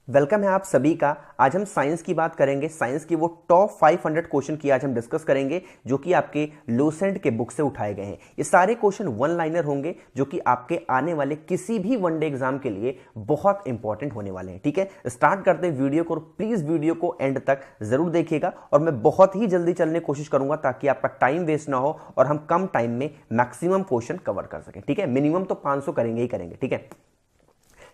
Welcome है आप सभी का। आज हम साइंस की बात करेंगे। साइंस की वो टॉप 500 क्वेश्चन की आज हम डिस्कस करेंगे जो कि आपके लूसेंट के बुक से उठाए गए हैं। ये सारे क्वेश्चन वन लाइनर होंगे जो कि आपके आने वाले किसी भी वनडे एग्जाम के लिए बहुत इंपॉर्टेंट होने वाले हैं। ठीक है, स्टार्ट करते हैं वीडियो को। प्लीज वीडियो को एंड तक जरूर देखिएगा और मैं बहुत ही जल्दी चलने की कोशिश करूंगा ताकि आपका टाइम वेस्ट ना हो और हम कम टाइम में मैक्सिमम क्वेश्चन कवर कर सकें। ठीक है, मिनिमम तो 500 करेंगे ही करेंगे। ठीक है,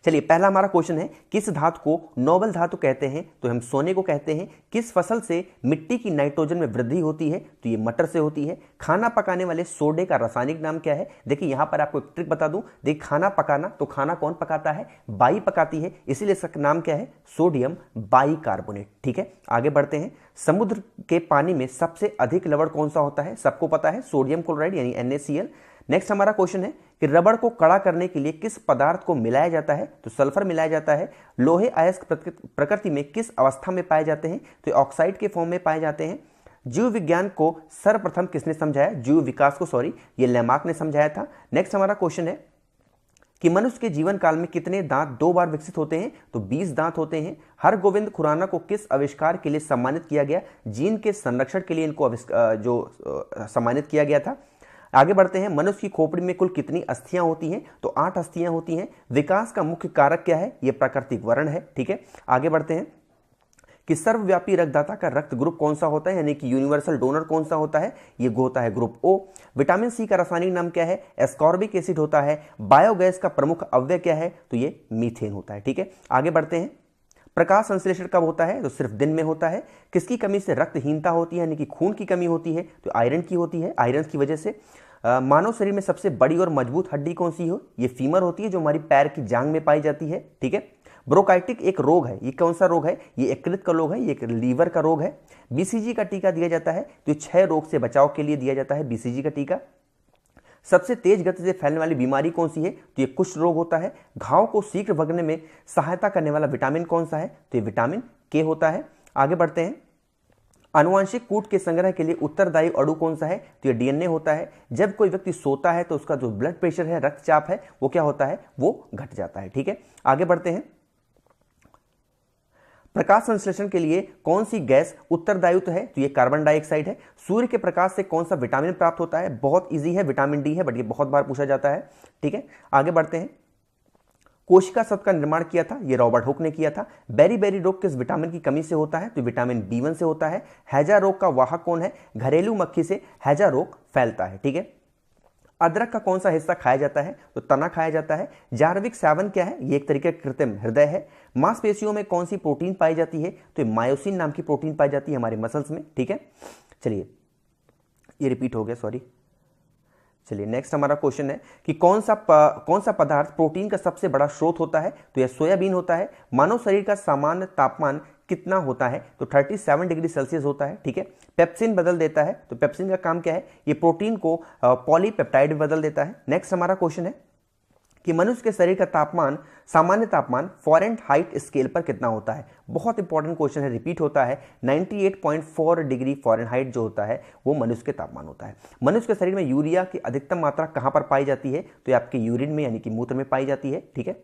चलिए पहला हमारा क्वेश्चन है, किस धातु को नोबल धातु कहते हैं? तो हम सोने को कहते हैं। किस फसल से मिट्टी की नाइट्रोजन में वृद्धि होती है? तो ये मटर से होती है। खाना पकाने वाले सोडे का रासायनिक नाम क्या है? देखिए यहां पर आपको एक ट्रिक बता दूं। देखिए खाना पकाना, तो खाना कौन पकाता है? बाई पकाती है, इसीलिए इसका नाम क्या है? Sodium bicarbonate. ठीक है, आगे बढ़ते हैं। समुद्र के पानी में सबसे अधिक लवण कौन सा होता है? सबको पता है, सोडियम क्लोराइड यानी NaCl। नेक्स्ट हमारा क्वेश्चन है कि रबड़ को कड़ा करने के लिए किस पदार्थ को मिलाया जाता है? तो सल्फर मिलाया जाता है। लोहे अयस्क प्रकृति में किस अवस्था में पाए जाते हैं? तो ऑक्साइड के फॉर्म में पाए जाते हैं। जीव विज्ञान को सर्वप्रथम किसने समझाया? जीव विकास को ये लेमार्क ने समझाया था। नेक्स्ट हमारा क्वेश्चन है कि मनुष्य के जीवन काल में कितने दांत 2 बार विकसित होते हैं? तो 20 दांत होते हैं। हरगोविंद खुराना को किस आविष्कार के लिए सम्मानित किया गया? जीन के संरक्षण के लिए इनको सम्मानित किया गया था। आगे बढ़ते हैं। मनुष्य की खोपड़ी में कुल कितनी अस्थियां होती हैं? तो 8 अस्थियां होती हैं। विकास का मुख्य कारक क्या है? यह प्राकृतिक वर्ण है। ठीक है, आगे बढ़ते हैं कि सर्वव्यापी रक्तदाता का रक्त ग्रुप कौन सा होता है, यानी कि यूनिवर्सल डोनर कौन सा होता है? ये होता है ग्रुप O। विटामिन सी का रासायनिक नाम क्या है? एस्कॉर्बिक एसिड होता है। बायोगैस का प्रमुख अवयव क्या है? तो ये मीथेन होता है। ठीक है, आगे बढ़ते हैं। प्रकाश संश्लेषण कब होता है? तो सिर्फ दिन में होता है। किसकी कमी से रक्तहीनता होती है, यानी कि खून की कमी होती है? तो आयरन की होती है। आयरन की वजह से मानव शरीर में सबसे बड़ी और मजबूत हड्डी कौन सी हो? ये फीमर होती है जो हमारी पैर की जांग में पाई जाती है। ठीक है, ब्रोंकाइटिस एक रोग है। ये कौन सा रोग है? ये यकृत का रोग है, ये लीवर का रोग है। BCG का टीका दिया जाता है तो 6 रोग से बचाव के लिए दिया जाता है BCG का टीका। सबसे तेज गति से फैलने वाली बीमारी कौन सी है? तो ये कुष्ठ रोग होता है। घाव को शीघ्र भगने में सहायता करने वाला विटामिन कौन सा है? तो ये विटामिन K होता है। आगे बढ़ते हैं। आनुवंशिक कूट के संग्रह के लिए उत्तरदायी अणु कौन सा है? तो ये DNA होता है। जब कोई व्यक्ति सोता है तो उसका जो ब्लड प्रेशर है, रक्तचाप है, वो क्या होता है? वो घट जाता है। ठीक है, आगे बढ़ते हैं। प्रकाश संश्लेषण के लिए कौन सी गैस उत्तरदायित्व है? तो ये कार्बन डाइऑक्साइड है। सूर्य के प्रकाश से कौन सा विटामिन प्राप्त होता है? बहुत इजी है, विटामिन D है, बट ये बहुत बार पूछा जाता है। ठीक है, आगे बढ़ते हैं। कोशिका शब्द का निर्माण किया था, ये रॉबर्ट हुक ने किया था। बेरी रोग किस विटामिन की कमी से होता है? तो विटामिन B1 से होता है। हैजा रोग का वाहक कौन है? घरेलू मक्खी से हैजा रोग फैलता है। ठीक है, अदरक का कौन सा हिस्सा खाया जाता है? तो तना खाया जाता है। जार्विक 7 क्या है? ये एक तरीके का कृत्रिम हृदय है। मांसपेशियों में कौन सी प्रोटीन पाई जाती है? तो मायोसिन नाम की प्रोटीन पाई जाती है हमारे मसल्स में। ठीक है, चलिए ये रिपीट हो गया, चलिए नेक्स्ट हमारा क्वेश्चन है कि कौन सा पदार्थ प्रोटीन का सबसे बड़ा स्रोत होता है? तो यह सोयाबीन होता है। मानव शरीर का सामान्य तापमान कितना होता है? तो 37 डिग्री सेल्सियस होता है। ठीक है, पेप्सिन बदल देता है। तो पेप्सिन का काम क्या है? ये प्रोटीन को पॉलीपेप्टाइड में बदल देता है। नेक्स्ट हमारा क्वेश्चन है कि मनुष्य के शरीर का तापमान, सामान्य तापमान फ़ारेनहाइट स्केल पर कितना होता है? बहुत इंपॉर्टेंट क्वेश्चन है, रिपीट होता है। 98.4 डिग्री फ़ारेनहाइट जो होता है वो मनुष्य के तापमान होता है। मनुष्य के शरीर में यूरिया की अधिकतम मात्रा कहां पर पाई जाती है? तो ये आपके यूरिन में यानी कि मूत्र में पाई जाती है। ठीक है,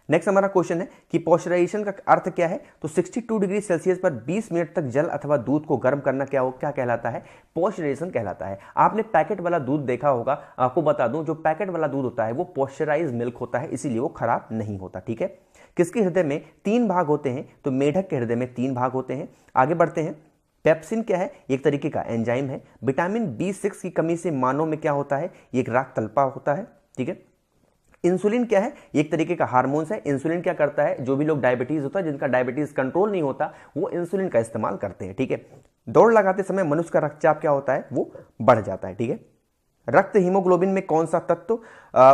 नेक्स्ट हमारा क्वेश्चन है कि पॉस्चराइजेशन का अर्थ क्या है? तो 62 डिग्री सेल्सियस पर 20 मिनट तक जल अथवा दूध को गर्म करना क्या कहलाता है? पॉस्चराइजेशन कहलाता है। आपने पैकेट वाला दूध देखा होगा, आपको बता दूं जो पैकेट वाला दूध होता है वो पॉस्चराइज मिल्क होता है, इसीलिए वो खराब नहीं होता। ठीक है, किसके हृदय में 3 भाग होते हैं? तो मेढक के हृदय में 3 भाग होते हैं। आगे बढ़ते हैं। पेप्सिन क्या है? एक तरीके का एंजाइम है। विटामिन B6 की कमी से मानव में क्या होता है? एक राख तल्पा होता है। ठीक है, इंसुलिन क्या है? एक तरीके का हार्मोन्स है। इंसुलिन क्या करता है? जो भी लोग डायबिटीज होता है, जिनका डायबिटीज कंट्रोल नहीं होता, वो इंसुलिन का इस्तेमाल करते हैं। ठीक है, दौड़ लगाते समय मनुष्य का रक्तचाप क्या होता है? वो बढ़ जाता है। ठीक है, रक्त हीमोग्लोबिन में कौन सा तत्व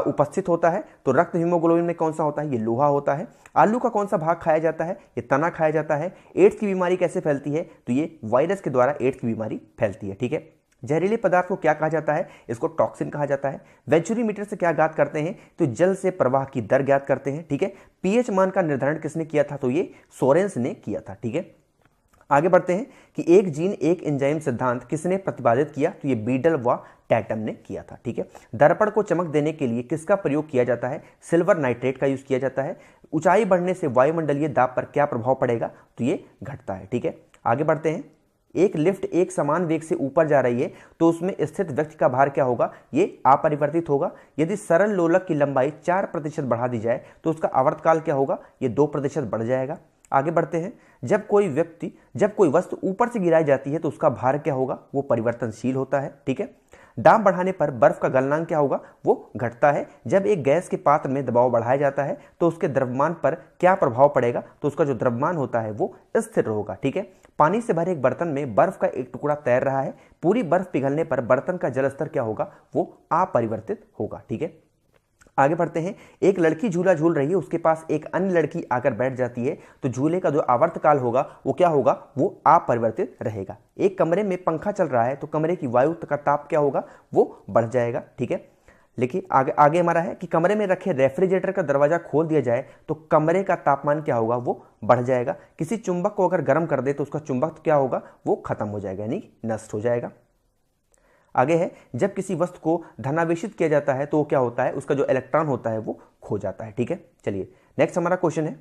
उपस्थित होता है? तो रक्त हीमोग्लोबिन में कौन सा होता है? ये लोहा होता है। आलू का कौन सा भाग खाया जाता है? ये तना खाया जाता है। एड्स की बीमारी कैसे फैलती है? तो ये वायरस के द्वारा एड्स की बीमारी फैलती है। ठीक है, जहरीले पदार्थ को क्या कहा जाता है? इसको टॉक्सिन कहा जाता है। वेंचुरीमीटर से क्या ज्ञात करते हैं? तो जल से प्रवाह की दर ज्ञात करते हैं। ठीक है, पीएच मान का निर्धारण किसने किया था? तो ये सोरेंस ने किया था। ठीक है, आगे बढ़ते हैं कि एक जीन एक एंजाइम सिद्धांत किसने प्रतिपादित किया? तो ये बीडल व टैटम ने किया था। ठीक है, दर्पण को चमक देने के लिए किसका प्रयोग किया जाता है? सिल्वर नाइट्रेट का यूज किया जाता है। ऊंचाई बढ़ने से वायुमंडलीय दाब पर क्या प्रभाव पड़ेगा, तो ये घटता है। ठीक है, आगे बढ़ते हैं। एक लिफ्ट एक समान वेग से ऊपर जा रही है तो उसमें स्थित व्यक्ति का भार क्या होगा, ये अपरिवर्तित होगा। यदि सरल लोलक की लंबाई 4% बढ़ा दी जाए तो उसका आवर्तकाल क्या होगा, ये 2% बढ़ जाएगा। आगे बढ़ते हैं। जब कोई वस्तु ऊपर से गिराई जाती है तो उसका भार क्या होगा, वो परिवर्तनशील होता है। ठीक है, दाब बढ़ाने पर बर्फ का गलनांक क्या होगा, वो घटता है। जब एक गैस के पात्र में दबाव बढ़ाया जाता है तो उसके द्रव्यमान पर क्या प्रभाव पड़ेगा, तो उसका जो द्रव्यमान होता है वो स्थिर होगा। ठीक है, पानी से भरे एक बर्तन में बर्फ का एक टुकड़ा तैर रहा है, पूरी बर्फ पिघलने पर बर्तन का जल स्तर क्या होगा, वो अपरिवर्तित होगा। ठीक है, आगे बढ़ते हैं। एक लड़की झूला झूल रही है, उसके पास एक अन्य लड़की आकर बैठ जाती है तो झूले का जो आवर्तकाल होगा वो क्या होगा, वो अपरिवर्तित रहेगा। एक कमरे में पंखा चल रहा है तो कमरे की वायु का ताप क्या होगा, वो बढ़ जाएगा। ठीक है, लेकिन आगे हमारा है कि कमरे में रखे रेफ्रिजरेटर का दरवाजा खोल दिया जाए तो कमरे का तापमान क्या होगा, वो बढ़ जाएगा। किसी चुंबक को अगर गर्म कर दे तो उसका चुंबक क्या होगा, वो खत्म हो जाएगा, यानी नष्ट हो जाएगा। आगे है, जब किसी वस्तु को धनावेशित किया जाता है तो क्या होता है, उसका जो इलेक्ट्रॉन होता है वो खो जाता है। ठीक है, चलिए नेक्स्ट हमारा क्वेश्चन है।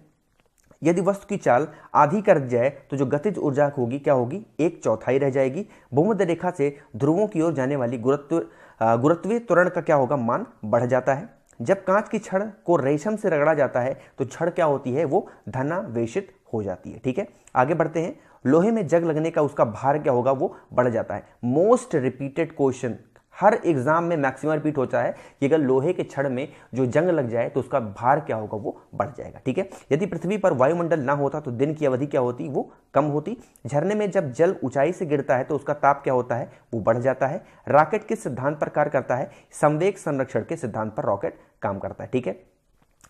यदि वस्तु की चाल आधी कर दी जाए तो जो गतिज ऊर्जा होगी क्या होगी, 1/4 रह जाएगी। भूमध्य रेखा से ध्रुवों की ओर जाने वाली गुरुत्वीय त्वरण का क्या होगा, मान बढ़ जाता है। जब कांच की छड़ को रेशम से रगड़ा जाता है तो छड़ क्या होती है, वो धनावेशित हो जाती है। ठीक है, आगे बढ़ते हैं। लोहे में जंग लगने का उसका भार क्या होगा, वो बढ़ जाता है। मोस्ट रिपीटेड क्वेश्चन, हर एग्जाम में मैक्सिमम रिपीट होता है कि अगर लोहे के छड़ में जो जंग लग जाए तो उसका भार क्या होगा, वो बढ़ जाएगा। ठीक है, यदि पृथ्वी पर वायुमंडल ना होता तो दिन की अवधि क्या होती, वो कम होती। झरने में जब जल ऊंचाई से गिरता है तो उसका ताप क्या होता है, वो बढ़ जाता है। रॉकेट किस सिद्धांत पर कार्य करता है, संवेग संरक्षण के सिद्धांत पर रॉकेट काम करता है। ठीक है,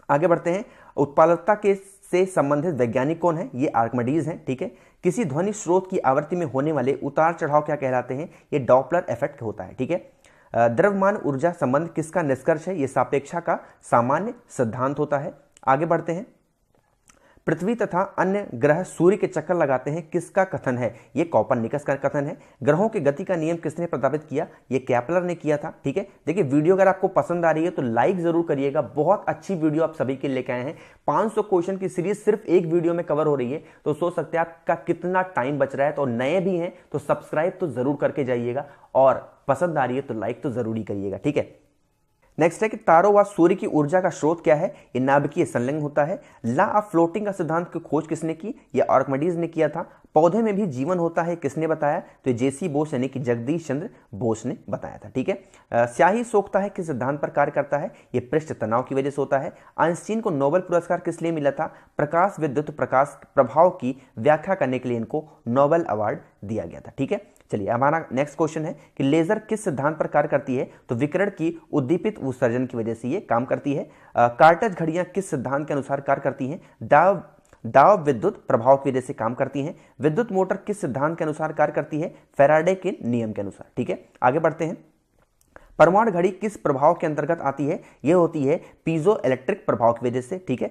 आगे बढ़ते हैं। उत्पादकता के से संबंधित वैज्ञानिक कौन है, ये आर्किमिडीज हैं। ठीक है, किसी ध्वनि स्रोत की आवृत्ति में होने वाले उतार चढ़ाव क्या कहलाते हैं, ये डॉपलर इफेक्ट होता है। ठीक है, द्रव्यमान ऊर्जा संबंध किसका निष्कर्ष है, ये सापेक्षा का सामान्य सिद्धांत होता है। आगे बढ़ते हैं। पृथ्वी तथा अन्य ग्रह सूर्य के चक्कर लगाते हैं, किसका कथन है, ये कॉपरनिकस का कथन है। ग्रहों की गति का नियम किसने प्रस्तावित किया, ये केपलर ने किया था। ठीक है, देखिए वीडियो अगर आपको पसंद आ रही है तो लाइक जरूर करिएगा, बहुत अच्छी वीडियो आप सभी के लेके आए हैं। 500 क्वेश्चन की सीरीज सिर्फ एक वीडियो में कवर हो रही है, तो सोच सकते हैं आपका कितना टाइम बच रहा है। तो नए भी हैं तो सब्सक्राइब तो जरूर करके जाइएगा और पसंद आ रही है तो लाइक तो जरूरी करिएगा। ठीक है, नेक्स्ट है कि तारों व सूर्य की ऊर्जा का स्रोत क्या है, ये नाभिकीय संलग्न होता है। लॉ ऑफ फ्लोटिंग का सिद्धांत की खोज किसने की, ये आर्किमिडीज ने किया था। पौधे में भी जीवन होता है, किसने बताया, तो जेसी बोस यानी कि जगदीश चंद्र बोस ने बताया था। ठीक है, स्याही सोखता है किस सिद्धांत पर कार्य करता है, ये पृष्ठ तनाव की वजह से होता है। आइंस्टीन को नोबेल पुरस्कार किस लिए मिला था, प्रकाश विद्युत प्रकाश प्रभाव की व्याख्या करने के लिए इनको नोबेल अवार्ड दिया गया था। ठीक है, चलिए हमारा नेक्स्ट क्वेश्चन है कि लेजर किस सिद्धांत पर कार्य करती है, तो विकिरण की उद्दीपित उत्सर्जन की वजह से ये काम करती है। कार्टेज घड़ियां किस सिद्धांत के अनुसार कार्य करती हैं, दाव विद्युत प्रभाव की वजह से काम करती हैं। विद्युत मोटर किस सिद्धांत के अनुसार कार्य करती है, फैराडे के नियम के अनुसार। ठीक है, आगे बढ़ते हैं। परमाणु घड़ी किस प्रभाव के अंतर्गत आती है, यह होती है पीजो इलेक्ट्रिक प्रभाव की वजह से। ठीक है,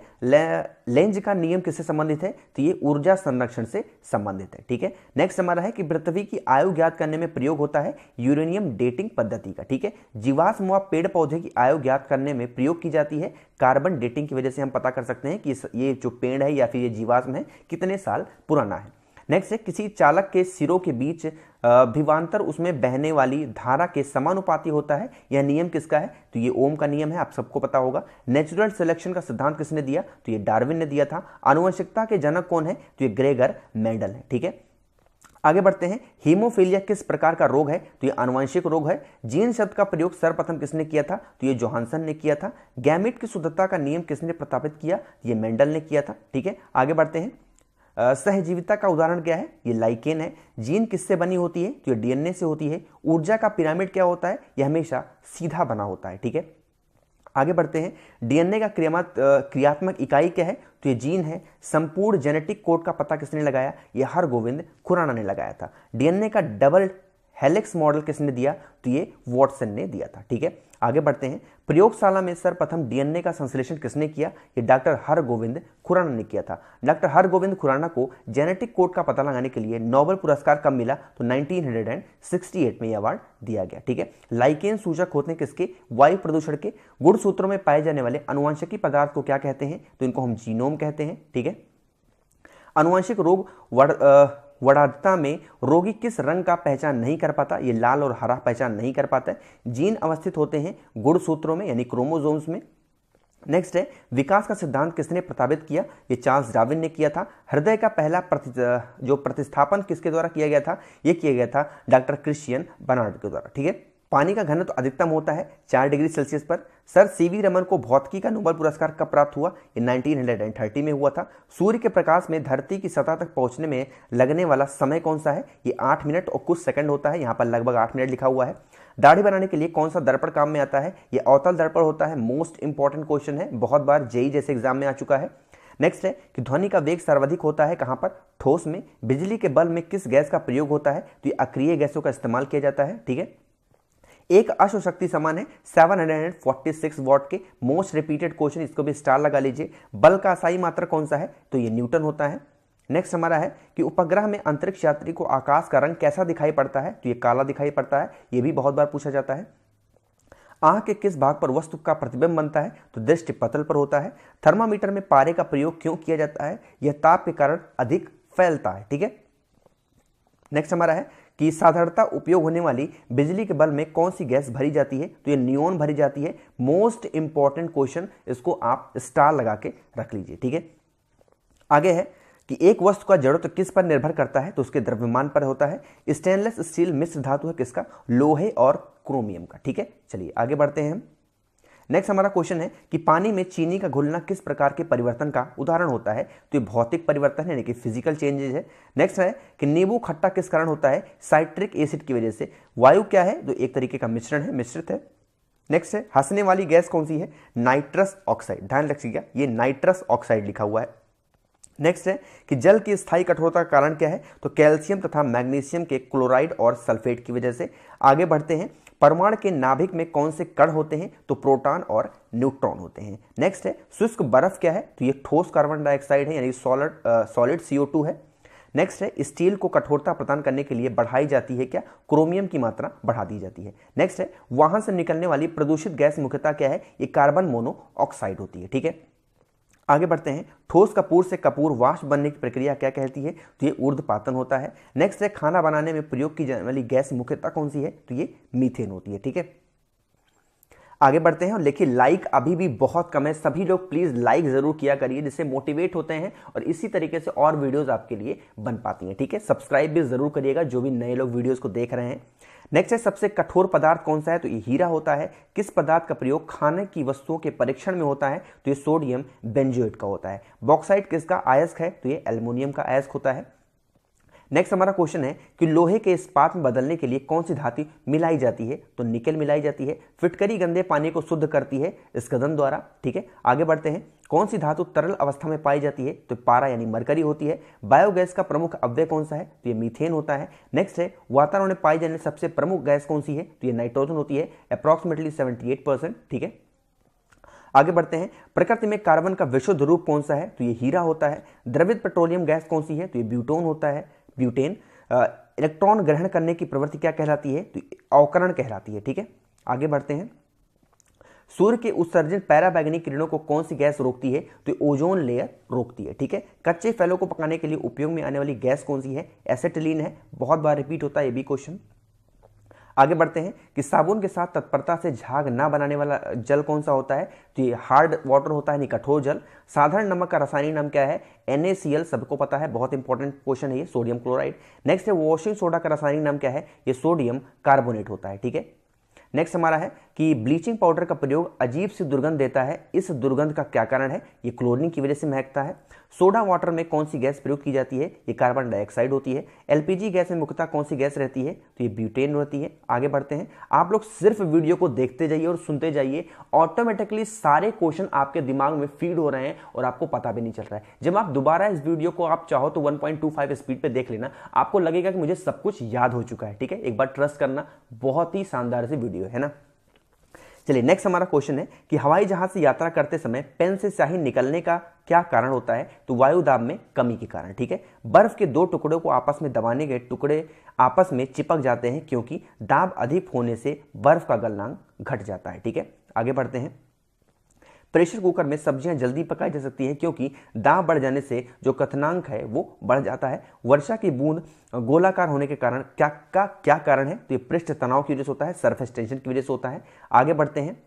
लेंज का नियम किससे संबंधित है, तो ये ऊर्जा संरक्षण से संबंधित है। ठीक है, नेक्स्ट हमारा है कि पृथ्वी की आयु ज्ञात करने में प्रयोग होता है यूरेनियम डेटिंग पद्धति का। ठीक है, जीवाश्म व पेड़ पौधे की आयु ज्ञात करने में प्रयोग की जाती है कार्बन डेटिंग की वजह से। हम पता कर सकते हैं कि ये जो पेड़ है या फिर ये जीवाश्म है कितने साल पुराना है। नेक्स्ट है किसी चालक के सिरों के बीच विभवांतर उसमें बहने वाली धारा के समानुपाती होता है, यह नियम किसका है, तो ये ओम का नियम है, आप सबको पता होगा। नेचुरल सिलेक्शन का सिद्धांत किसने दिया, तो ये डार्विन ने दिया था। आनुवंशिकता के जनक कौन है, तो ये ग्रेगर मेंडल है। ठीक है, आगे बढ़ते हैं। हीमोफीलिया किस प्रकार का रोग है, तो ये आनुवंशिक रोग है। जीन शब्द का प्रयोग सर्वप्रथम किसने किया था, तो ये जोहानसन ने किया था। गैमेट की शुद्धता का नियम किसने प्रस्तावित किया, ये मेंडल ने किया था। ठीक है, आगे बढ़ते हैं। सहजीविता का उदाहरण क्या है, ये लाइकेन है। जीन किससे बनी होती है, तो ये डीएनए से होती है। ऊर्जा का पिरामिड क्या होता है, यह हमेशा सीधा बना होता है। ठीक है, आगे बढ़ते हैं। डीएनए का क्रियात्मक इकाई क्या है, तो ये जीन है। संपूर्ण जेनेटिक कोड का पता किसने लगाया, ये हरगोविंद खुराना ने लगाया था। डीएनए का डबल हेलिक्स मॉडल किसने दिया, तो ये वॉटसन ने दिया था। ठीक है, आगे बढ़ते हैं। प्रयोगशाला में सर्वप्रथम डीएनए का संश्लेषण किसने किया? ये डॉक्टर हरगोविंद खुराना ने किया था। डॉक्टर हरगोविंद खुराना को जेनेटिक कोड का पता लगाने के लिए नोबेल पुरस्कार कब मिला? तो 1968 में यह अवार्ड दिया गया। ठीक है। लाइकेन सूचक होते हैं किसके? वायु प्रदूषण के। गुणसूत्रों में पाए जाने वाले अनुवांशिकी पदार्थ को क्या कहते हैं? तो इनको हम जीनोम कहते हैं। ठीक है। अनुवांशिक रोग वढ़ाता में रोगी किस रंग का पहचान नहीं कर पाता? ये लाल और हरा पहचान नहीं कर पाता है। जीन अवस्थित होते हैं गुणसूत्रों में यानी क्रोमोसोम्स में। नेक्स्ट है, विकास का सिद्धांत किसने प्रस्तावित किया? ये चार्ल्स डार्विन ने किया था। हृदय का पहला जो प्रतिस्थापन किसके द्वारा किया गया था? ये किया गया था डॉक्टर क्रिश्चियन बर्नार्ड के द्वारा। ठीक है। पानी का घनत्व अधिकतम होता है 4 डिग्री सेल्सियस पर। सर सीवी रमन को भौतिकी का नोबेल पुरस्कार कब प्राप्त हुआ? ये 1930 में हुआ था। सूर्य के प्रकाश में धरती की सतह तक पहुंचने में लगने वाला समय कौन सा है? ये 8 मिनट और कुछ सेकंड होता है। यहाँ पर लगभग 8 मिनट लिखा हुआ है। दाढ़ी बनाने के लिए कौन सा दर्पण काम में आता है? ये अवतल दर्पण होता है। मोस्ट इंपॉर्टेंट क्वेश्चन है, बहुत बार जेईई जैसे एग्जाम में आ चुका है। नेक्स्ट है कि ध्वनि का वेग सर्वाधिक होता है कहां पर? ठोस में। बिजली के बल्ब में किस गैस का प्रयोग होता है? तो ये अक्रिय गैसों का इस्तेमाल किया जाता है। ठीक है। एक अश्व शक्ति समान है 746 वॉट के। मोस्ट रिपीटेड क्वेश्चन, इसको भी स्टार लगा लीजिए। बल का असाई मात्रक कौन सा है? तो ये न्यूटन होता है। नेक्स्ट हमारा है कि उपग्रह में अंतरिक्ष यात्री को आकाश का रंग कैसा दिखाई पड़ता है? तो ये काला दिखाई पड़ता है। ये भी बहुत बार पूछा जाता है। आंख के किस भाग पर वस्तु का प्रतिबिंब बनता है? तो दृष्टि पटल पर होता है। थर्मामीटर में पारे का प्रयोग क्यों किया जाता है? यह ताप के कारण अधिक फैलता है। ठीक है। नेक्स्ट हमारा है कि साधारणतः उपयोग होने वाली बिजली के बल्ब में कौन सी गैस भरी जाती है? तो ये नियोन भरी जाती है। मोस्ट इंपॉर्टेंट क्वेश्चन, इसको आप स्टार लगा के रख लीजिए। ठीक है। आगे है कि एक वस्तु का जड़त्व किस पर निर्भर करता है? तो उसके द्रव्यमान पर होता है। स्टेनलेस स्टील मिश्र धातु है किसका? लोहे और क्रोमियम का। ठीक है। चलिए आगे बढ़ते हैं हम। नेक्स्ट हमारा क्वेश्चन है कि पानी में चीनी का घुलना किस प्रकार के परिवर्तन का उदाहरण होता है? तो ये भौतिक परिवर्तन है यानी कि फिजिकल चेंजेस है। नेक्स्ट है कि नींबू खट्टा किस कारण होता है? साइट्रिक एसिड की वजह से। वायु क्या है? तो एक तरीके का मिश्रण है, मिश्रित है। नेक्स्ट है हंसने वाली गैस कौन सी है? Nitrous oxide. ध्यान रखिएगा, ये नाइट्रस ऑक्साइड लिखा हुआ है। नेक्स्ट है कि जल की स्थायी कठोरता का कारण क्या है? तो कैल्शियम तथा मैग्नीशियम के क्लोराइड और सल्फेट की वजह से। आगे बढ़ते हैं। परमाणु के नाभिक में कौन से कण होते हैं? तो प्रोटॉन और न्यूट्रॉन होते हैं। नेक्स्ट है शुष्क बर्फ क्या है? तो ये ठोस कार्बन डाइऑक्साइड है यानी सॉलिड CO2 है। नेक्स्ट है स्टील को कठोरता प्रदान करने के लिए बढ़ाई जाती है क्या? क्रोमियम की मात्रा बढ़ा दी जाती है। नेक्स्ट है वहां से निकलने वाली प्रदूषित गैस मुख्यतः क्या है? ये कार्बन मोनोऑक्साइड होती है। ठीक है। आगे बढ़ते हैं। ठोस कपूर से कपूर वाष्प बनने की प्रक्रिया क्या कहती है? तो ये ऊर्ध्वपातन होता है। नेक्स्ट है खाना बनाने में प्रयोग की जाने वाली गैस मुख्यतः कौन सी है? तो ये मीथेन होती है। ठीक है। आगे बढ़ते हैं और देखिए लाइक अभी भी बहुत कम है। सभी लोग प्लीज लाइक जरूर किया करिए, जिससे मोटिवेट होते हैं और इसी तरीके से और वीडियोस आपके लिए बन पाती हैं। ठीक है। सब्सक्राइब भी जरूर करिएगा जो भी नए लोग वीडियोस को देख रहे हैं। नेक्स्ट है सबसे कठोर पदार्थ कौन सा है? तो ये हीरा होता है। किस पदार्थ का प्रयोग खाने की वस्तुओं के परीक्षण में होता है? तो ये सोडियम बेंजोएट का होता है। बॉक्साइट किसका अयस्क है? तो ये एल्युमिनियम का अयस्क होता है। नेक्स्ट हमारा क्वेश्चन है कि लोहे के इस्पात में बदलने के लिए कौन सी धातु मिलाई जाती है? तो निकेल मिलाई जाती है। फिटकरी गंदे पानी को शुद्ध करती है स्कंदन द्वारा। ठीक है। आगे बढ़ते हैं। कौन सी धातु तरल अवस्था में पाई जाती है? तो पारा यानी मरकरी होती है। बायोगैस का प्रमुख अव्यय कौन सा है? तो ये मीथेन होता है। नेक्स्ट है वातावरण में पाई जाने सबसे प्रमुख गैस कौन सी है? तो ये नाइट्रोजन होती है, अप्रॉक्सीमेटली 78%। ठीक है। आगे बढ़ते हैं। प्रकृति में कार्बन का विशुद्ध रूप कौन सा है? तो ये हीरा होता है। द्रवित पेट्रोलियम गैस कौन सी है? तो ये ब्यूटोन होता है, ब्यूटेन। इलेक्ट्रॉन ग्रहण करने की प्रवृत्ति क्या कहलाती है? तो अवकरण कहलाती है। ठीक है। आगे बढ़ते हैं। सूर्य के उत्सर्जन पैराबैंगनी किरणों को कौन सी गैस रोकती है? तो ओजोन लेयर रोकती है। ठीक है। कच्चे फलों को पकाने के लिए उपयोग में आने वाली गैस कौन सी है? एसिटिलीन है। बहुत बार रिपीट होता है ये भी क्वेश्चन। आगे बढ़ते हैं कि साबुन के साथ तत्परता से झाग ना बनाने वाला जल कौन सा होता है? तो ये हार्ड वाटर होता है, नहीं कठोर जल। साधारण नमक का रासायनिक नाम क्या है? NaCl, सबको पता है, बहुत इंपॉर्टेंट क्वेश्चन है ये, सोडियम क्लोराइड। नेक्स्ट है वॉशिंग सोडा का रासायनिक नाम क्या है? ये सोडियम कार्बोनेट होता है। ठीक है। नेक्स्ट हमारा है कि ब्लीचिंग पाउडर का प्रयोग अजीब सी दुर्गंध देता है, इस दुर्गंध का क्या कारण है? ये क्लोरीन की वजह से महकता है। सोडा वाटर में कौन सी गैस प्रयोग की जाती है? ये कार्बन डाइऑक्साइड होती है। LPG गैस में मुख्यतः कौन सी गैस रहती है? तो ये ब्यूटेन रहती है। आगे बढ़ते हैं। आप लोग सिर्फ वीडियो को देखते जाइए और सुनते जाइए, ऑटोमेटिकली सारे क्वेश्चन आपके दिमाग में फीड हो रहे हैं और आपको पता भी नहीं चल रहा है। जब आप दोबारा इस वीडियो को आप चाहो तो 1.25 स्पीड पे देख लेना, आपको लगेगा कि मुझे सब कुछ याद हो चुका है। ठीक है। एक बार ट्रस्ट करना, बहुत ही शानदार सी वीडियो है ना। चलिए नेक्स्ट हमारा क्वेश्चन है कि हवाई जहाज से यात्रा करते समय पेन से स्याही निकलने का क्या कारण होता है? तो वायु दाब में कमी के कारण। ठीक है, बर्फ के दो टुकड़ों को आपस में दबाने गए टुकड़े आपस में चिपक जाते हैं क्योंकि दाब अधिक होने से बर्फ का गलनांक घट जाता है। ठीक है, आगे बढ़ते हैं। प्रेशर कुकर में सब्जियां जल्दी पकाई जा सकती हैं क्योंकि दाब बढ़ जाने से जो क्वथनांक है वो बढ़ जाता है। वर्षा की बूंद गोलाकार होने के कारण क्या कारण है? तो ये पृष्ठ तनाव की वजह से होता है, सरफेस टेंशन की वजह से होता है। आगे बढ़ते हैं।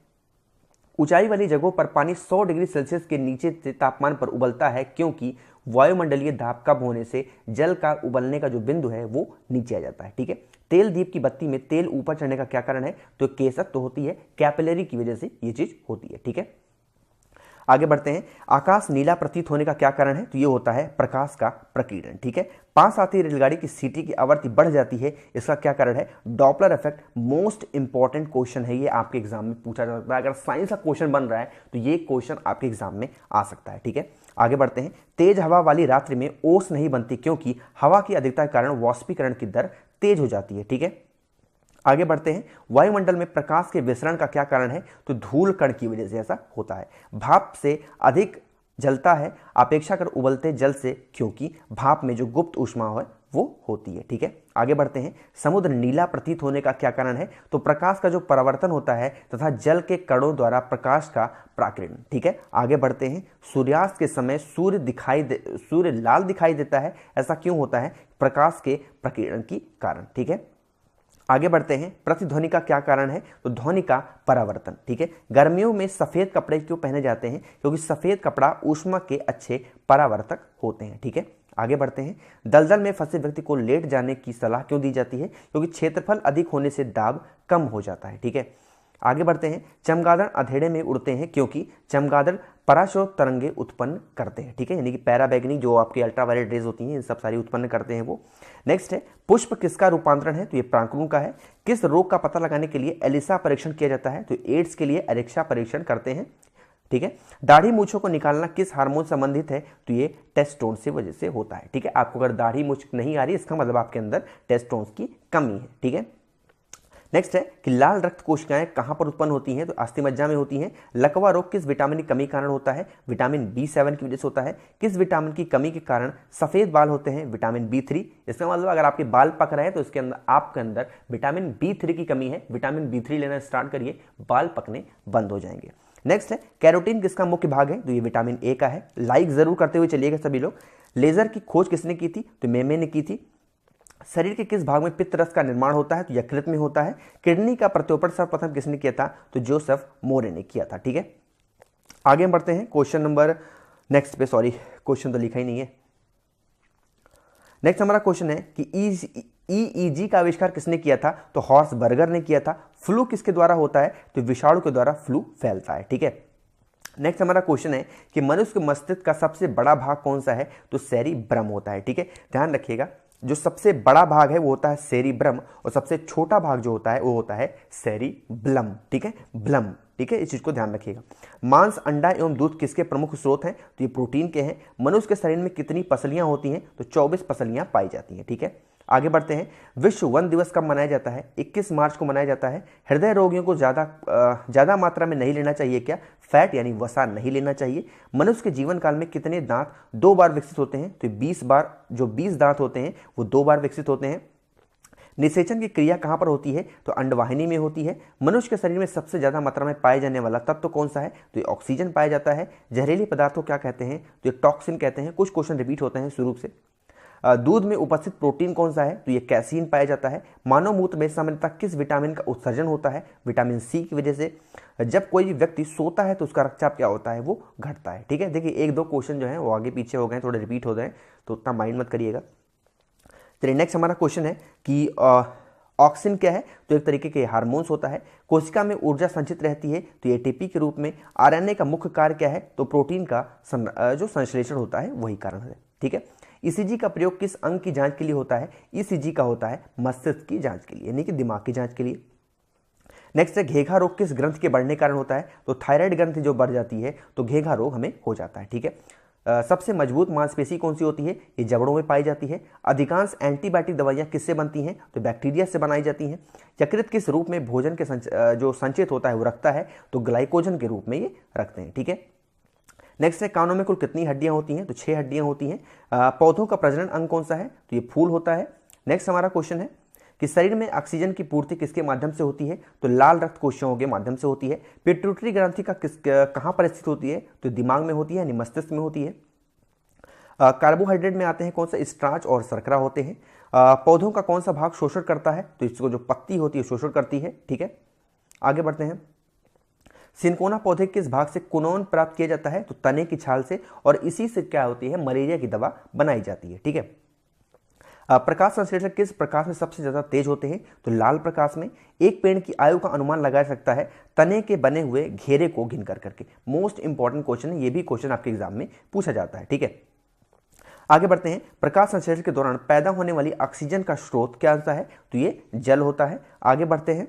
ऊंचाई वाली जगहों पर पानी 100 डिग्री सेल्सियस के नीचे से तापमान पर उबलता है क्योंकि वायुमंडलीय दाब कम होने से जल का उबलने का जो बिंदु है वो नीचे आ जाता है। ठीक है, तेल दीप की बत्ती में तेल ऊपर चढ़ने का क्या कारण है? तो केसक तो होती है, कैपिलरी की वजह से ये चीज होती है। ठीक है, आगे बढ़ते हैं। आकाश नीला प्रतीत होने का क्या कारण है? तो ये होता है प्रकाश का प्रकीर्णन। ठीक है, पास आती रेलगाड़ी की सीटी की आवृत्ति बढ़ जाती है, इसका क्या कारण है? Doppler effect. Most important question है ये, आपके एग्जाम में पूछा जा सकता है। अगर साइंस का क्वेश्चन बन रहा है तो ये क्वेश्चन आपके एग्जाम में आ सकता है। ठीक है, आगे बढ़ते हैं। तेज हवा वाली रात्रि में ओस नहीं बनती क्योंकि हवा की अधिकता के कारण वाष्पीकरण की दर तेज हो जाती है। ठीक है, आगे बढ़ते हैं। वायुमंडल में प्रकाश के विसरण का क्या कारण है? तो धूल कण की वजह से ऐसा होता है। भाप से अधिक जलता है अपेक्षाकृत उबलते जल से क्योंकि भाप में जो गुप्त ऊष्मा है वो होती है। ठीक है, आगे बढ़ते हैं। समुद्र नीला प्रतीत होने का क्या कारण है? तो प्रकाश का जो परावर्तन होता है तथा जल के कणों द्वारा प्रकाश का प्राकिरण। ठीक है, आगे बढ़ते हैं। सूर्यास्त के समय सूर्य लाल दिखाई देता है, ऐसा क्यों होता है? प्रकाश के प्रकीर्णन के कारण। ठीक है, आगे बढ़ते हैं। प्रतिध्वनि का क्या कारण है? तो ध्वनि का परावर्तन। ठीक है, गर्मियों में सफेद कपड़े क्यों पहने जाते हैं? क्योंकि सफेद कपड़ा ऊष्मा के अच्छे परावर्तक होते हैं। ठीक है, आगे बढ़ते हैं। दलदल में फंसे व्यक्ति को लेट जाने की सलाह क्यों दी जाती है? क्योंकि क्षेत्रफल अधिक होने से दाब कम हो जाता है। ठीक है, आगे बढ़ते हैं। चमगादड़ अंधेरे में उड़ते हैं क्योंकि चमगादड़ पराशोत तरंगे उत्पन्न करते हैं। ठीक है, यानी कि पैराबैगनी जो आपकी अल्ट्रावायलेट रेज होती हैं इन सब सारी उत्पन्न करते हैं वो। नेक्स्ट है। पुष्प किसका रूपांतरण है? तो ये प्रांकुरों का है। किस रोग का पता लगाने के लिए एलिसा परीक्षण किया जाता है? तो एड्स के लिए एरेक्सा परीक्षण करते हैं। ठीक है, दाढ़ी मूछों को निकालना किस हार्मोन संबंधित है? तो ये टेस्टोन से वजह से होता है। ठीक है, आपको अगर दाढ़ी मूछ नहीं आ रही इसका मतलब आपके अंदर टेस्टोन की कमी है। ठीक है, नेक्स्ट है कि लाल रक्त कोशिकाएं कहां पर उत्पन्न होती हैं? तो अस्थिमज्जा में होती हैं। लकवा रोग किस विटामिन की कमी के कारण होता है? विटामिन B7 की वजह से होता है। किस विटामिन की कमी के कारण सफेद बाल होते हैं? Vitamin B3। इसका मतलब अगर आपके बाल पक रहे हैं तो इसके अंदर आपके अंदर विटामिन B3 की कमी है। विटामिन B3 लेना स्टार्ट करिए, बाल पकने बंद हो जाएंगे। नेक्स्ट है। कैरोटीन किसका मुख्य भाग है? तो ये विटामिन A का है। लाइक जरूर करते हुए चलिएगा सभी लोग। लेजर की खोज किसने की थी? तो मेमे ने की थी। शरीर के किस भाग में पित्त रस का निर्माण होता है? तो यकृत में होता है। किडनी का प्रत्योपण सर्वप्रथम किसने किया था? तो जोसेफ मोरे ने किया था। ठीक है, आगे बढ़ते हैं क्वेश्चन नंबर नेक्स्ट पे। सॉरी, क्वेश्चन तो लिखा ही नहीं है। नेक्स्ट हमारा क्वेश्चन है कि EEG का आविष्कार किसने किया था? तो हॉर्स बर्गर ने किया था। फ्लू किसके द्वारा होता है? तो विषाणु के द्वारा फ्लू फैलता है। ठीक है, नेक्स्ट हमारा क्वेश्चन है कि मनुष्य के मस्तिष्क का सबसे बड़ा भाग कौन सा है? तो सेरिब्रम होता है। ठीक है, ध्यान रखिएगा, जो सबसे बड़ा भाग है वो होता है सेरिब्रम और सबसे छोटा भाग जो होता है वो होता है सेरिब्लम। ठीक है, ब्लम। ठीक है, इस चीज को ध्यान रखिएगा। मांस, अंडा एवं दूध किसके प्रमुख स्रोत हैं? तो ये प्रोटीन के हैं। मनुष्य के शरीर में कितनी पसलियां होती हैं? तो 24 पसलियां पाई जाती हैं। ठीक है, आगे बढ़ते हैं। विश्व वन दिवस कब मनाया जाता है? 21 मार्च को मनाया जाता है। हृदय रोगियों को ज्यादा मात्रा में नहीं लेना चाहिए क्या? फैट यानी वसा नहीं लेना चाहिए। मनुष्य के जीवन काल में कितने दांत 2 बार विकसित होते हैं? तो 20 बार। जो 20 दांत होते हैं वो 2 बार विकसित होते हैं। निषेचन की क्रिया कहां पर होती है? तो अंडवाहिनी में होती है। मनुष्य के शरीर में सबसे ज्यादा मात्रा में पाए जाने वाला तत्व तो कौन सा है? तो ये ऑक्सीजन पाया जाता है। जहरीले पदार्थों क्या कहते हैं? तो ये टॉक्सिन कहते हैं। कुछ क्वेश्चन रिपीट होते हैं शुरू से। दूध में उपस्थित प्रोटीन कौन सा है? तो ये कैसीन पाया जाता है। मानव मूत्र में सामान्यतः किस विटामिन का उत्सर्जन होता है? विटामिन C की वजह से। जब कोई व्यक्ति सोता है तो उसका रक्तचाप क्या होता है? वो घटता है। ठीक है, देखिए 1-2 क्वेश्चन जो है वो आगे पीछे हो गए, थोड़े रिपीट हो गए, तो उतना माइंड मत करिएगा। चलिए नेक्स्ट हमारा क्वेश्चन है कि ऑक्सिन क्या है? तो एक तरीके के हार्मोन्स होता है। कोशिका में ऊर्जा संचित रहती है तो एटीपी के रूप में। RNA का मुख्य कार्य क्या है? तो प्रोटीन का जो संश्लेषण होता है वही कारण है। ठीक है, ECG का प्रयोग किस अंग की जांच के लिए होता है? ECG का होता है मस्तिष्क की जांच के लिए, यानी कि दिमाग की जांच के लिए। नेक्स्ट है, घेघा रोग किस ग्रंथ के बढ़ने कारण होता है? तो थायराइड ग्रंथि जो बढ़ जाती है तो घेघा रोग हमें हो जाता है। ठीक है, सबसे मजबूत मांसपेशी कौन सी होती है? ये जबड़ों में पाई जाती है। अधिकांश एंटीबायोटिक दवाइयाँ किससे बनती हैं? तो बैक्टीरिया से बनाई जाती हैं। यकृत किस रूप में भोजन के जो संचित होता है वो रखता है? तो ग्लाइकोजन के रूप में ये रखते हैं। ठीक है। नेक्स्ट है, कानों में कुल कितनी हड्डियां होती हैं? तो 6 हड्डियां होती हैं। पौधों का प्रजनन अंग कौन सा है? तो ये फूल होता है। नेक्स्ट हमारा क्वेश्चन है कि शरीर में ऑक्सीजन की पूर्ति किसके माध्यम से होती है? तो लाल रक्त कोशिकाओं के माध्यम से होती है। पिट्यूटरी ग्रंथि का कहां पर स्थित होती है? तो दिमाग में होती है, यानी मस्तिष्क में होती है। कार्बोहाइड्रेट में आते हैं कौन सा? स्टार्च और शर्करा होते हैं। पौधों का कौन सा भाग शोषण करता है? तो इसको जो पत्ती होती है शोषण करती है। ठीक है, आगे बढ़ते हैं। सिनकोना पौधे किस भाग से क्विनोन प्राप्त किया जाता है? तो तने की छाल से, और इसी से क्या होती है? मलेरिया की दवा बनाई जाती है। ठीक है। प्रकाश संश्लेषण किस प्रकाश में सबसे ज्यादा तेज होते हैं? तो लाल प्रकाश में। एक पेड़ की आयु का अनुमान लगाया सकता है तने के बने हुए घेरे को गिन कर करके। मोस्ट इंपॉर्टेंट क्वेश्चन है, ये भी क्वेश्चन आपके एग्जाम में पूछा जाता है। ठीक है, आगे बढ़ते हैं। प्रकाश संश्लेषण के दौरान पैदा होने वाली ऑक्सीजन का स्रोत क्या होता है? तो ये जल होता है। आगे बढ़ते हैं।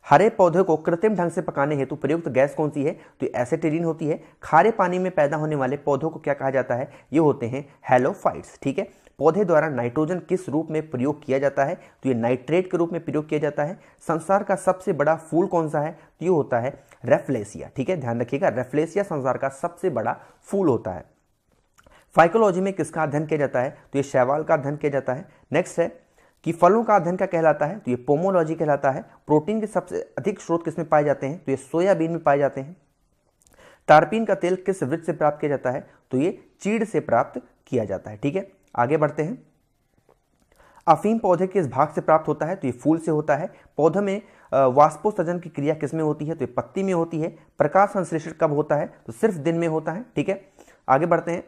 हरे पौधे को कृत्रिम ढंग से पकाने हेतु प्रयुक्त गैस कौन सी है? तो एसिटिलीन होती है। खारे पानी में पैदा होने वाले पौधों को क्या कहा जाता है? ये होते हैं हैलोफाइट्स। ठीक है। पौधे द्वारा नाइट्रोजन किस रूप में प्रयोग किया जाता है? तो ये नाइट्रेट के रूप में प्रयोग किया जाता है। संसार का सबसे बड़ा फूल कौन सा है? तो ये होता है रेफ्लेसिया। ठीक है, ध्यान रखिएगा, रेफ्लेसिया संसार का सबसे बड़ा फूल होता है। फाइकोलॉजी में किसका अध्ययन किया जाता है? तो ये शैवाल का अध्ययन किया जाता है। नेक्स्ट है कि फलों का अध्ययन क्या कहलाता है? तो ये पोमोलॉजी कहलाता है। प्रोटीन के सबसे अधिक स्रोत किसमें पाए जाते हैं? तो ये सोयाबीन में पाए जाते हैं। तारपीन का तेल किस वृक्ष से प्राप्त किया जाता है? तो ये चीड़ से प्राप्त किया जाता है। ठीक है, आगे बढ़ते हैं। अफीम पौधे किस भाग से प्राप्त होता है? तो ये फूल से होता है। पौधे में वाष्पोत्सर्जन की क्रिया किसमें होती है? तो ये पत्ती में होती है। प्रकाश संश्लेषण कब होता है? तो सिर्फ दिन में होता है। ठीक है, आगे बढ़ते हैं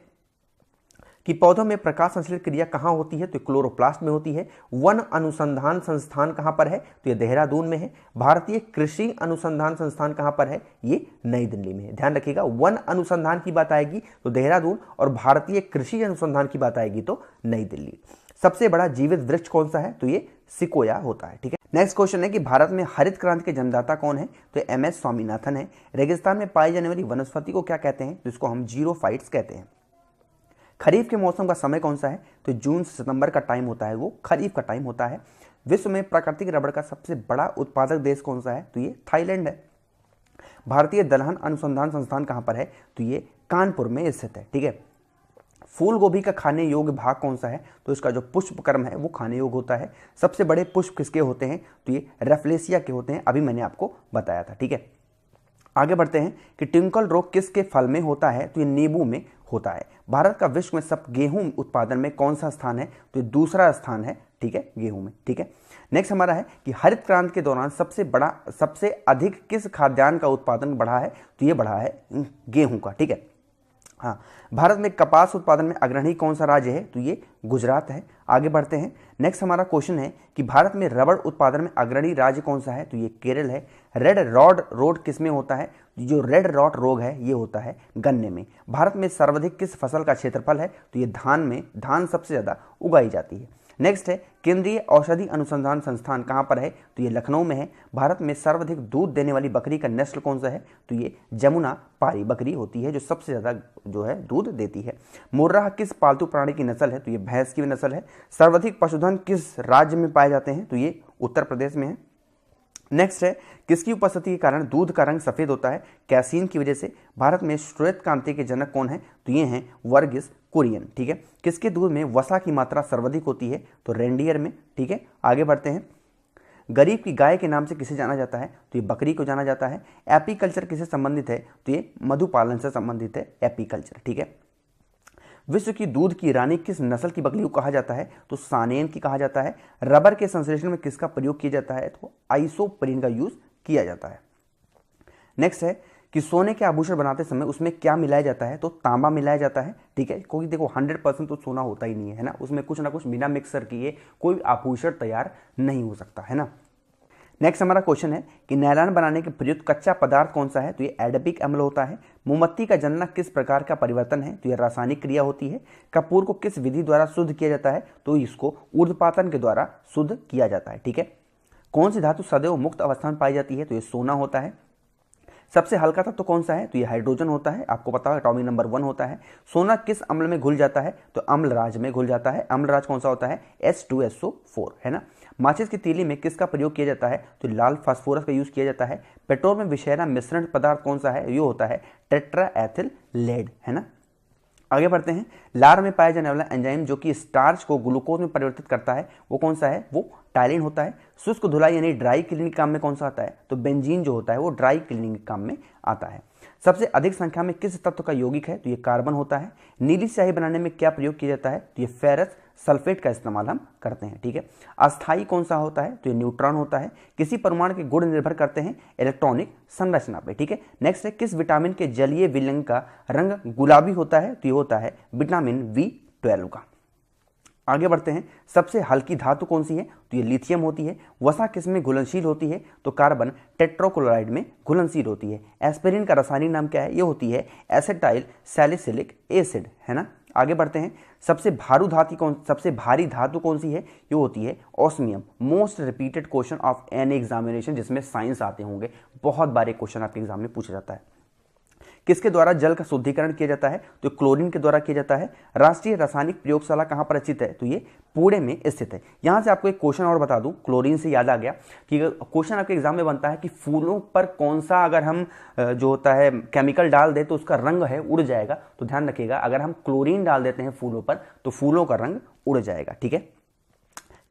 कि पौधों में प्रकाश संश्लेषण क्रिया कहां होती है? तो क्लोरोप्लास्ट में होती है। वन अनुसंधान संस्थान कहां पर है? तो ये देहरादून में है। भारतीय कृषि अनुसंधान संस्थान कहां पर है? ये नई दिल्ली में है। ध्यान रखिएगा, वन अनुसंधान की बात आएगी तो देहरादून, और भारतीय कृषि अनुसंधान की बात आएगी तो नई दिल्ली। सबसे बड़ा जीवित वृक्ष कौन सा है? तो ये सिकोया होता है। ठीक है, नेक्स्ट क्वेश्चन है कि भारत में हरित क्रांति के जन्मदाता कौन है? तो MS स्वामीनाथन है। रेगिस्तान में पाई जाने वाली वनस्पति को क्या कहते हैं? तो इसको हम जीरोफाइट्स कहते हैं। खरीफ के मौसम का समय कौन सा है? तो जून से सितंबर का टाइम होता है, वो खरीफ का टाइम होता है। विश्व में प्राकृतिक रबड़ का सबसे बड़ा उत्पादक देश कौन सा है? तो ये थाईलैंड है। भारतीय दलहन अनुसंधान संस्थान कहां पर है? तो ये कानपुर में स्थित है। ठीक है, फूल गोभी का खाने योग्य भाग कौन सा है? तो इसका जो पुष्पक्रम है वो खाने योग्य होता है। सबसे बड़े पुष्प किसके होते हैं? तो ये रेफ्लेसिया के होते हैं, अभी मैंने आपको बताया था। ठीक है, आगे बढ़ते हैं कि ट्विंकल रोग किसके फल में होता है? तो ये नींबू में होता है। भारत का विश्व में सब गेहूं उत्पादन में कौन सा स्थान है? तो ये दूसरा स्थान है। ठीक है, गेहूं में। ठीक है, नेक्स्ट हमारा है कि हरित क्रांति के दौरान सबसे अधिक किस खाद्यान्न का उत्पादन बढ़ा है? तो ये बढ़ा है गेहूं का। ठीक है, हाँ, भारत में कपास उत्पादन में अग्रणी कौन सा राज्य है? तो ये गुजरात है। आगे बढ़ते हैं। नेक्स्ट हमारा क्वेश्चन है कि भारत में रबड़ उत्पादन में अग्रणी राज्य कौन सा है? तो ये केरल है। रेड रॉड रोग किस में होता है? जो रेड रॉड रोग है ये होता है गन्ने में। भारत में सर्वाधिक किस फसल का क्षेत्रफल है? तो ये धान सबसे ज्यादा उगाई जाती है। नेक्स्ट है केंद्रीय औषधि अनुसंधान संस्थान कहां पर है? तो ये लखनऊ में है। भारत में सर्वाधिक दूध देने वाली बकरी का नस्ल कौन सा है? तो ये जमुना पारी बकरी होती है, जो सबसे ज्यादा जो है दूध देती है। मुर्राह किस पालतू प्राणी की नस्ल है? तो ये भैंस की नस्ल है। सर्वाधिक पशुधन किस राज्य में पाए जाते हैं? तो ये उत्तर प्रदेश में है। नेक्स्ट है किसकी उपस्थिति के कारण दूध का रंग सफेद होता है? कैसीन की वजह से। भारत में श्वेत क्रांति के जनक कौन है? तो ये हैं वर्गीस कुरियन। ठीक है, किसके दूध में वसा की मात्रा सर्वाधिक होती है? तो रेंडियर में। ठीक है, आगे बढ़ते हैं। गरीब की गाय के नाम से किसे जाना जाता है? तो ये बकरी को जाना जाता है। एपीकल्चर किससे संबंधित है? तो ये मधुपालन से संबंधित है एपीकल्चर। ठीक है, विश्व की दूध की रानी किस नस्ल की बकरी को कहा जाता है? तो सानेन की कहा जाता है। रबर के संश्लेषण में किसका प्रयोग किया जाता है? तो आइसोप्रीन का यूज किया जाता है। नेक्स्ट है कि सोने के आभूषण बनाते समय उसमें क्या मिलाया जाता है? तो तांबा मिलाया जाता है। ठीक है, क्योंकि देखो 100% तो सोना होता ही नहीं है ना, उसमें कुछ ना कुछ बिना मिक्सर किए कोई आभूषण तैयार नहीं हो सकता है ना। नेक्स्ट हमारा क्वेश्चन है कि नैलान बनाने के प्रयुक्त कच्चा पदार्थ कौन सा है? तो ये एडपिक अम्ल होता है। मोमबत्ती का जलना किस प्रकार का परिवर्तन है? तो यह रासायनिक क्रिया होती है। कपूर को किस विधि द्वारा शुद्ध किया जाता है? तो इसको ऊर्ध्वपातन के द्वारा शुद्ध किया जाता है। ठीक है, कौन सी धातु सदैव मुक्त अवस्था में पाई जाती है? तो ये सोना होता है। सबसे हल्का तत्व कौन सा है? तो ये हाइड्रोजन होता है, आपको पता है एटॉमिक नंबर 1 होता है। सोना किस अम्ल में घुल जाता है? तो अम्लराज में घुल जाता है। अम्लराज कौन सा होता है? H2SO4 है ना। माचिस की तीली में किसका प्रयोग किया जाता है? तो लाल फास्फोरस का यूज किया जाता है। पेट्रोल में विषैला मिश्रण पदार्थ कौन सा है? ये होता है टेट्रा एथिल लेड है ना। आगे बढ़ते हैं। लार में पाया जाने वाला एंजाइम जो कि स्टार्च को ग्लूकोज में परिवर्तित करता है वो कौन सा है? वो टाइलिन होता है। शुष्क धुलाई यानी ड्राई क्लीनिंग काम में कौन सा आता है? तो बेंजीन जो होता है वो ड्राई क्लीनिंग काम में आता है। सबसे अधिक संख्या में किस तत्व का यौगिक है? तो ये कार्बन होता है। नीली स्याही बनाने में क्या प्रयोग किया जाता है? तो ये फेरस सल्फेट का इस्तेमाल हम करते हैं। ठीक है। अस्थाई कौन सा होता है? तो ये न्यूट्रॉन होता है। किसी परमाणु के गुण निर्भर करते हैं इलेक्ट्रॉनिक संरचना पे। ठीक है। नेक्स्ट है, किस विटामिन के जलीय विलयन का रंग गुलाबी होता है? तो ये होता है विटामिन B12 का। आगे बढ़ते हैं। सबसे हल्की धातु कौन सी है? तो ये लिथियम होती है। वसा किस में घुलनशील होती है? तो कार्बन टेट्राक्लोराइड में घुलनशील होती है। एस्पिरिन का रासायनिक नाम क्या है? ये होती है एसिटाइल सैलिसिलिक एसिड है ना। आगे बढ़ते हैं। सबसे भारी धातु कौन सी है? ये होती है osmium. Most repeated question of any examination जिसमें साइंस आते होंगे, बहुत बार क्वेश्चन आपके एग्जाम में पूछा जाता है। किसके द्वारा जल का शुद्धिकरण किया जाता है? तो क्लोरीन के द्वारा किया जाता है। राष्ट्रीय रासायनिक प्रयोगशाला कहां पर स्थित है? तो ये पुणे में स्थित है। यहां से आपको एक क्वेश्चन और बता दूं, क्लोरीन से याद आ गया कि क्वेश्चन आपके एग्जाम में बनता है कि फूलों पर कौन सा अगर हम जो होता है केमिकल डाल दे तो उसका रंग है उड़ जाएगा। तो ध्यान रखिएगा, अगर हम क्लोरीन डाल देते हैं फूलों पर तो फूलों का रंग उड़ जाएगा। ठीक है।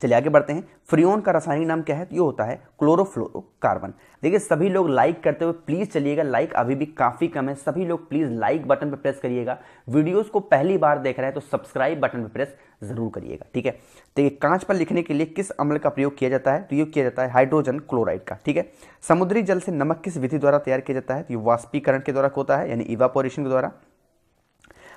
चलिए आगे बढ़ते हैं। फ्रियोन का रासायनिक नाम क्या है? तो ये होता है क्लोरोफ्लोरोकार्बन। देखिए सभी लोग लाइक करते हुए प्लीज चलिएगा, लाइक अभी भी काफी कम है। सभी लोग प्लीज लाइक बटन पर प्रेस करिएगा। वीडियोस को पहली बार देख रहे हैं तो सब्सक्राइब बटन पर प्रेस जरूर करिएगा। ठीक है। तो ये कांच पर लिखने के लिए किस अम्ल का प्रयोग किया जाता है? तो ये किया जाता है हाइड्रोजन क्लोराइड का। ठीक है। समुद्री जल से नमक किस विधि द्वारा तैयार किया जाता है? तो ये वाष्पीकरण के द्वारा होता है, यानी इवापोरेशन के द्वारा।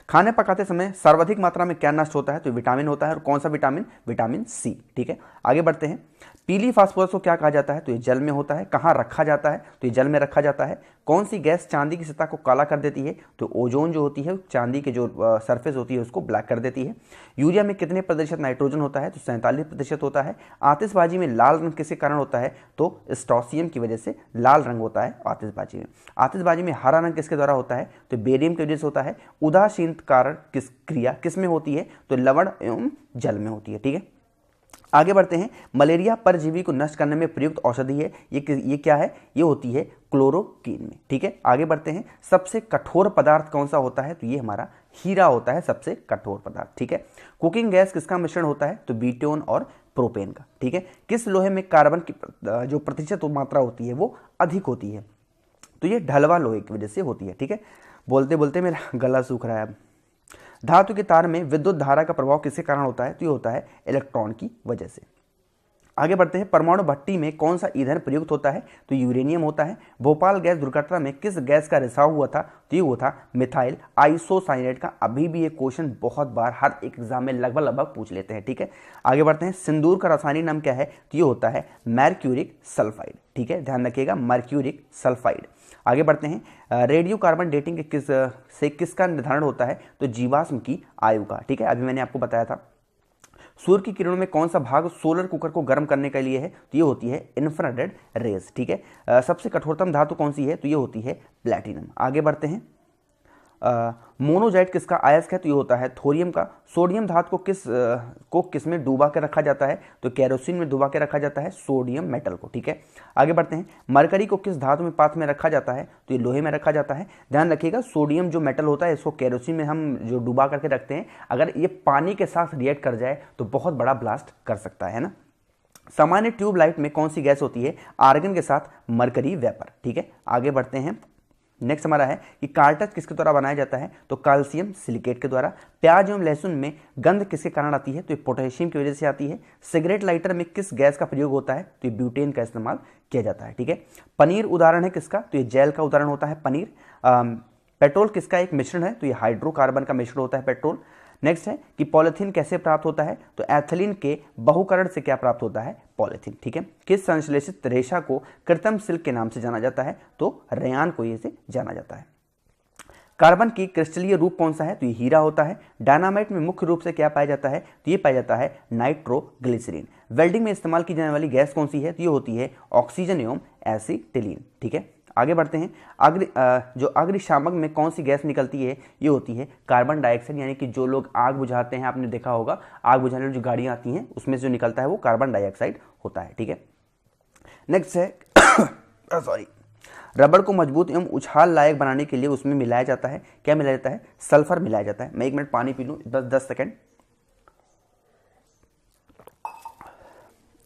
खाने पकाते समय सर्वाधिक मात्रा में क्या नष्ट होता है? तो विटामिन होता है। और कौन सा विटामिन? Vitamin C। ठीक है। आगे बढ़ते हैं। पीली फास्फोरस को क्या कहा जाता है? तो ये जल में होता है। कहाँ रखा जाता है? तो ये जल में रखा जाता है। कौन सी गैस चांदी की सतह को काला कर देती है? तो ओजोन जो होती है चांदी के जो सरफेस होती है उसको ब्लैक कर देती है। यूरिया में कितने प्रतिशत नाइट्रोजन होता है? तो 47% होता है। आतिशबाजी में लाल रंग किसके कारण होता है? तो स्ट्रोंसियम की वजह से लाल रंग होता है आतिशबाजी में। आतिशबाजी में हरा रंग किसके द्वारा होता है? तो बेरियम की वजह से होता है। उदासीन कारक क्रिया किस में होती है? तो लवण एवं जल में होती है। ठीक है। आगे बढ़ते हैं। मलेरिया परजीवी को नष्ट करने में प्रयुक्त औषधि है, ये क्या है? ये होती है क्लोरोक्वीन में। ठीक है। आगे बढ़ते हैं। सबसे कठोर पदार्थ कौन सा होता है? तो ये हमारा हीरा होता है सबसे कठोर पदार्थ। ठीक है। कुकिंग गैस किसका मिश्रण होता है? तो ब्यूटेन और प्रोपेन का। ठीक है। किस लोहे में कार्बन की जो प्रतिशत मात्रा होती है वो अधिक होती है? तो ये ढलवा लोहे की वजह से होती है। ठीक है। बोलते बोलते मेरा गला सूख रहा है अब। धातु के तार में विद्युत धारा का प्रभाव किसके कारण होता है? तो ये होता है इलेक्ट्रॉन की वजह से। आगे बढ़ते हैं। परमाणु भट्टी में कौन सा ईंधन प्रयुक्त होता है? तो यूरेनियम होता है। भोपाल गैस दुर्घटना में किस गैस का रिसाव हुआ था? तो ये हुआ था मिथाइल आइसोसाइनेट का। अभी भी ये क्वेश्चन बहुत बार हर एक एग्जाम में लगभग पूछ लेते हैं। ठीक है। आगे बढ़ते हैं। सिंदूर का रासायनिक नाम क्या है? तो ये होता है मर्क्यूरिक सल्फाइड। ठीक है, ध्यान रखिएगा, मर्क्यूरिक सल्फाइड। आगे बढ़ते हैं। रेडियो कार्बन डेटिंग के किसका निर्धारण होता है? तो जीवाश्म की आयु का। ठीक है, अभी मैंने आपको बताया था। सूर्य की किरणों में कौन सा भाग सोलर कुकर को गर्म करने के लिए है? तो ये होती है इंफ्रारेड रेज। ठीक है। सबसे कठोरतम धातु कौन सी है? तो ये होती है प्लैटिनम। आगे बढ़ते हैं। मोनोजाइट किसका अयस्क है? तो ये होता है थोरियम का। सोडियम धातु को किस में डुबा के रखा जाता है? तो केरोसिन में डुबा के रखा जाता है सोडियम मेटल को। ठीक है, आगे बढ़ते हैं। मरकरी को किस धातु में पात्र में रखा जाता है? तो ये लोहे में रखा जाता है। ध्यान रखिएगा, सोडियम जो मेटल होता है इसको केरोसिन में हम जो डुबा करके रखते हैं, अगर ये पानी के साथ रिएक्ट कर जाए तो बहुत बड़ा ब्लास्ट कर सकता है ना। सामान्य ट्यूबलाइट में कौन सी गैस होती है? आर्गन के साथ मरकरी वेपर। ठीक है, आगे बढ़ते हैं। नेक्स्ट हमारा है कि कार्टज किसके द्वारा बनाया जाता है? तो कैल्शियम सिलिकेट के द्वारा। प्याज एवं लहसुन में गंध किसके कारण आती है? तो ये पोटेशियम की वजह से आती है। सिगरेट लाइटर में किस गैस का प्रयोग होता है? तो ये ब्यूटेन का इस्तेमाल किया जाता है। ठीक है, पनीर उदाहरण है किसका? तो ये जेल का उदाहरण होता है पनीर। पेट्रोल किसका एक मिश्रण है? तो ये हाइड्रोकार्बन का मिश्रण होता है पेट्रोल। नेक्स्ट है कि पॉलिथीन कैसे प्राप्त होता है? तो एथिलीन के बहुकरण से क्या प्राप्त होता है? पॉलिथीन। ठीक है, किस संश्लेषित रेशा को कृत्रिम सिल्क के नाम से जाना जाता है? तो रेयान को ये से जाना जाता है। कार्बन की क्रिस्टलीय रूप कौन सा है? तो ये हीरा होता है। डायनामाइट में मुख्य रूप से क्या पाया जाता है? तो ये पाया जाता है नाइट्रोग्लिसरीन। वेल्डिंग में इस्तेमाल की जाने वाली गैस कौन सी है? तो ये होती है ऑक्सीजन एवं एसिटिलीन। ठीक है, आगे बढ़ते हैं। जो अग्निशामक में कौन सी गैस निकलती है, ये होती है कार्बन डाइऑक्साइड, यानी कि जो लोग आग बुझाते हैं, आपने देखा होगा आग बुझाने वाली जो गाड़ियां आती हैं उसमें से जो निकलता है वो कार्बन डाइऑक्साइड होता है। ठीक है, नेक्स्ट है सॉरी, रबड़ को मजबूत एवं उछाल लायक बनाने के लिए उसमें मिलाया जाता है, क्या मिलाया जाता है, सल्फर मिलाया जाता है। मैं 1 मिनट पानी पी लूं, 10 सेकेंड।